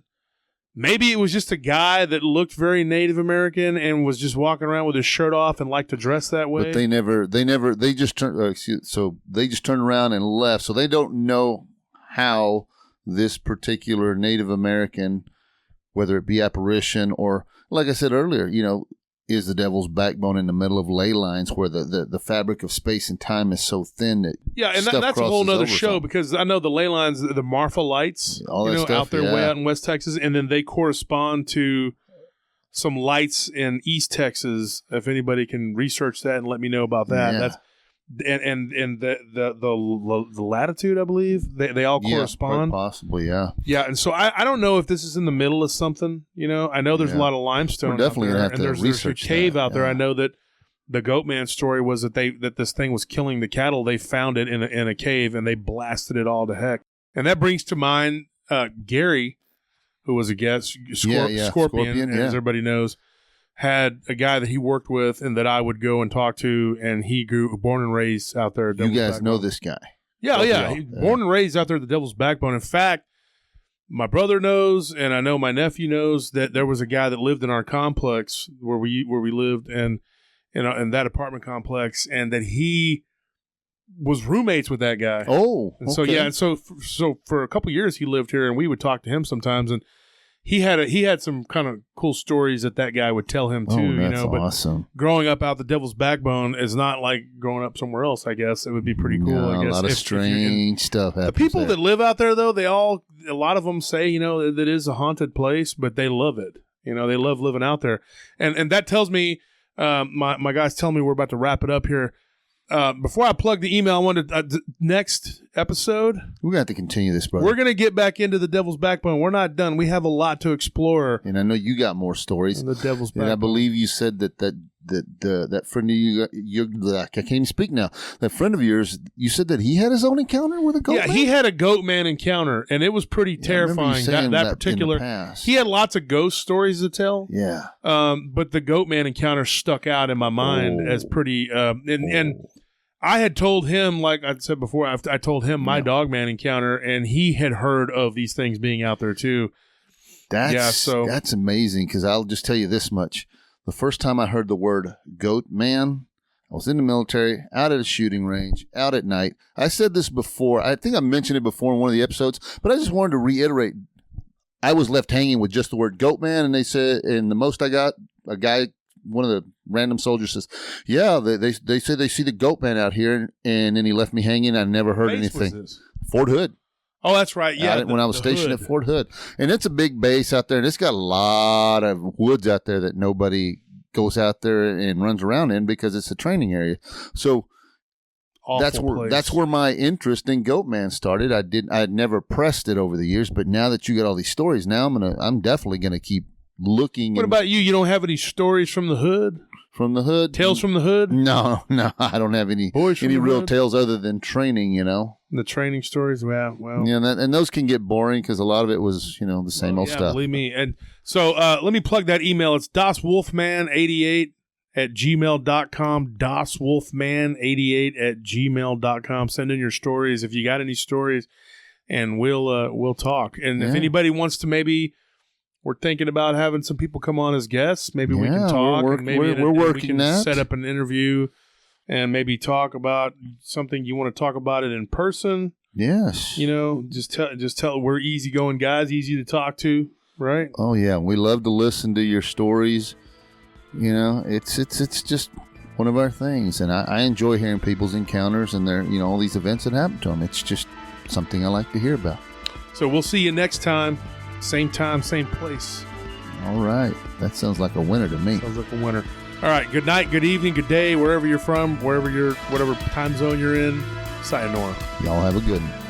[SPEAKER 1] Maybe it was just a guy that looked very Native American and was just walking around with his shirt off and liked to dress that way.
[SPEAKER 2] But they just turned around and left. So they don't know how this particular Native American, whether it be apparition or, like I said earlier, is the Devil's Backbone in the middle of ley lines where the fabric of space and time is so thin that
[SPEAKER 1] and that's a whole nother show because I know the ley lines, the Marfa lights,
[SPEAKER 2] all that stuff,
[SPEAKER 1] out there way out in West Texas, and then they correspond to some lights in East Texas. If anybody can research that and let me know about that, that's and the latitude, I believe they all correspond.
[SPEAKER 2] Possibly,
[SPEAKER 1] and so I don't know if this is in the middle of something. I know there's a lot of limestone.
[SPEAKER 2] We're definitely
[SPEAKER 1] out there,
[SPEAKER 2] gonna have to research
[SPEAKER 1] there's a cave out there. I know that the Goatman story was that this thing was killing the cattle. They found it in a cave and they blasted it all to heck. And that brings to mind Gary, who was a guest, Scorpion, as everybody knows. had a guy that he worked with and that I would go and talk to, and he born and raised out there. At
[SPEAKER 2] You
[SPEAKER 1] Devil's
[SPEAKER 2] guys
[SPEAKER 1] Backbone.
[SPEAKER 2] know this guy.
[SPEAKER 1] Yeah. He's born and raised out there at the Devil's Backbone. In fact, my brother knows, and I know my nephew knows that there was a guy that lived in our complex where we lived, and in that apartment complex, and that he was roommates with that guy.
[SPEAKER 2] Oh,
[SPEAKER 1] and so for a couple of years he lived here, and we would talk to him sometimes, and he had some kind of cool stories that guy would tell him too.
[SPEAKER 2] That's
[SPEAKER 1] But
[SPEAKER 2] awesome.
[SPEAKER 1] growing up out the Devil's Backbone is not like growing up somewhere else. I guess it would be pretty cool. I guess
[SPEAKER 2] a lot of strange stuff happens.
[SPEAKER 1] The people
[SPEAKER 2] there.
[SPEAKER 1] that live out there, though, a lot of them say, that it is a haunted place, but they love it. They love living out there, and that tells me, my guys tell me we're about to wrap it up here. Before I plug the email, I wanted next episode.
[SPEAKER 2] We're going to have to continue this, brother.
[SPEAKER 1] We're going to get back into the Devil's Backbone. We're not done. We have a lot to explore.
[SPEAKER 2] And I know you got more stories.
[SPEAKER 1] The Devil's Backbone.
[SPEAKER 2] And I believe you said that friend of you, I can't even speak now. That friend of yours, you said that he had his own encounter with a goat.
[SPEAKER 1] Yeah, he had a Goatman encounter, and it was pretty terrifying. That particular, he had lots of ghost stories to tell.
[SPEAKER 2] Yeah.
[SPEAKER 1] But the Goatman encounter stuck out in my mind as pretty. And I had told him, like I said before, I told him my Dogman encounter, and he had heard of these things being out there too.
[SPEAKER 2] That's amazing, because I'll just tell you this much. The first time I heard the word Goatman, I was in the military, out at a shooting range, out at night. I said this before. I think I mentioned it before in one of the episodes, but I just wanted to reiterate. I was left hanging with just the word Goatman, and they said, and the most I got, a guy, one of the random soldiers says, yeah, they said they see the Goatman out here, and then he left me hanging. I never heard anything. Fort Hood.
[SPEAKER 1] Oh, that's right. Yeah,
[SPEAKER 2] when I was stationed at Fort Hood. And it's a big base out there, and it's got a lot of woods out there that nobody goes out there and runs around in because it's a training area. So that's where my interest in Goatman started. I had never pressed it over the years, but now that you got all these stories, now I'm definitely gonna keep looking.
[SPEAKER 1] What about you? You don't have any stories from the hood?
[SPEAKER 2] From the hood?
[SPEAKER 1] Tales from the hood?
[SPEAKER 2] No, I don't have any real tales other than training,
[SPEAKER 1] The training stories? Well.
[SPEAKER 2] Yeah, and those can get boring because a lot of it was, the same old stuff.
[SPEAKER 1] Believe me. And so let me plug that email. It's DasWolfman88@gmail.com. DasWolfman88@gmail.com. Send in your stories if you got any stories, and we'll talk. And if anybody wants to maybe... We're thinking about having some people come on as guests. Maybe we can talk.
[SPEAKER 2] We're working
[SPEAKER 1] we can
[SPEAKER 2] that.
[SPEAKER 1] Set up an interview and maybe talk about something you want to talk about it in person.
[SPEAKER 2] Yes.
[SPEAKER 1] Just tell. We're easygoing guys, easy to talk to, right?
[SPEAKER 2] Oh yeah, we love to listen to your stories. It's just one of our things, and I enjoy hearing people's encounters and their all these events that happen to them. It's just something I like to hear about.
[SPEAKER 1] So we'll see you next time. Same time, same place.
[SPEAKER 2] All right. That sounds like a winner to me.
[SPEAKER 1] Sounds like a winner. All right. Good night, good evening, good day, wherever you're from, whatever time zone you're in. Sayonara.
[SPEAKER 2] Y'all have a good one.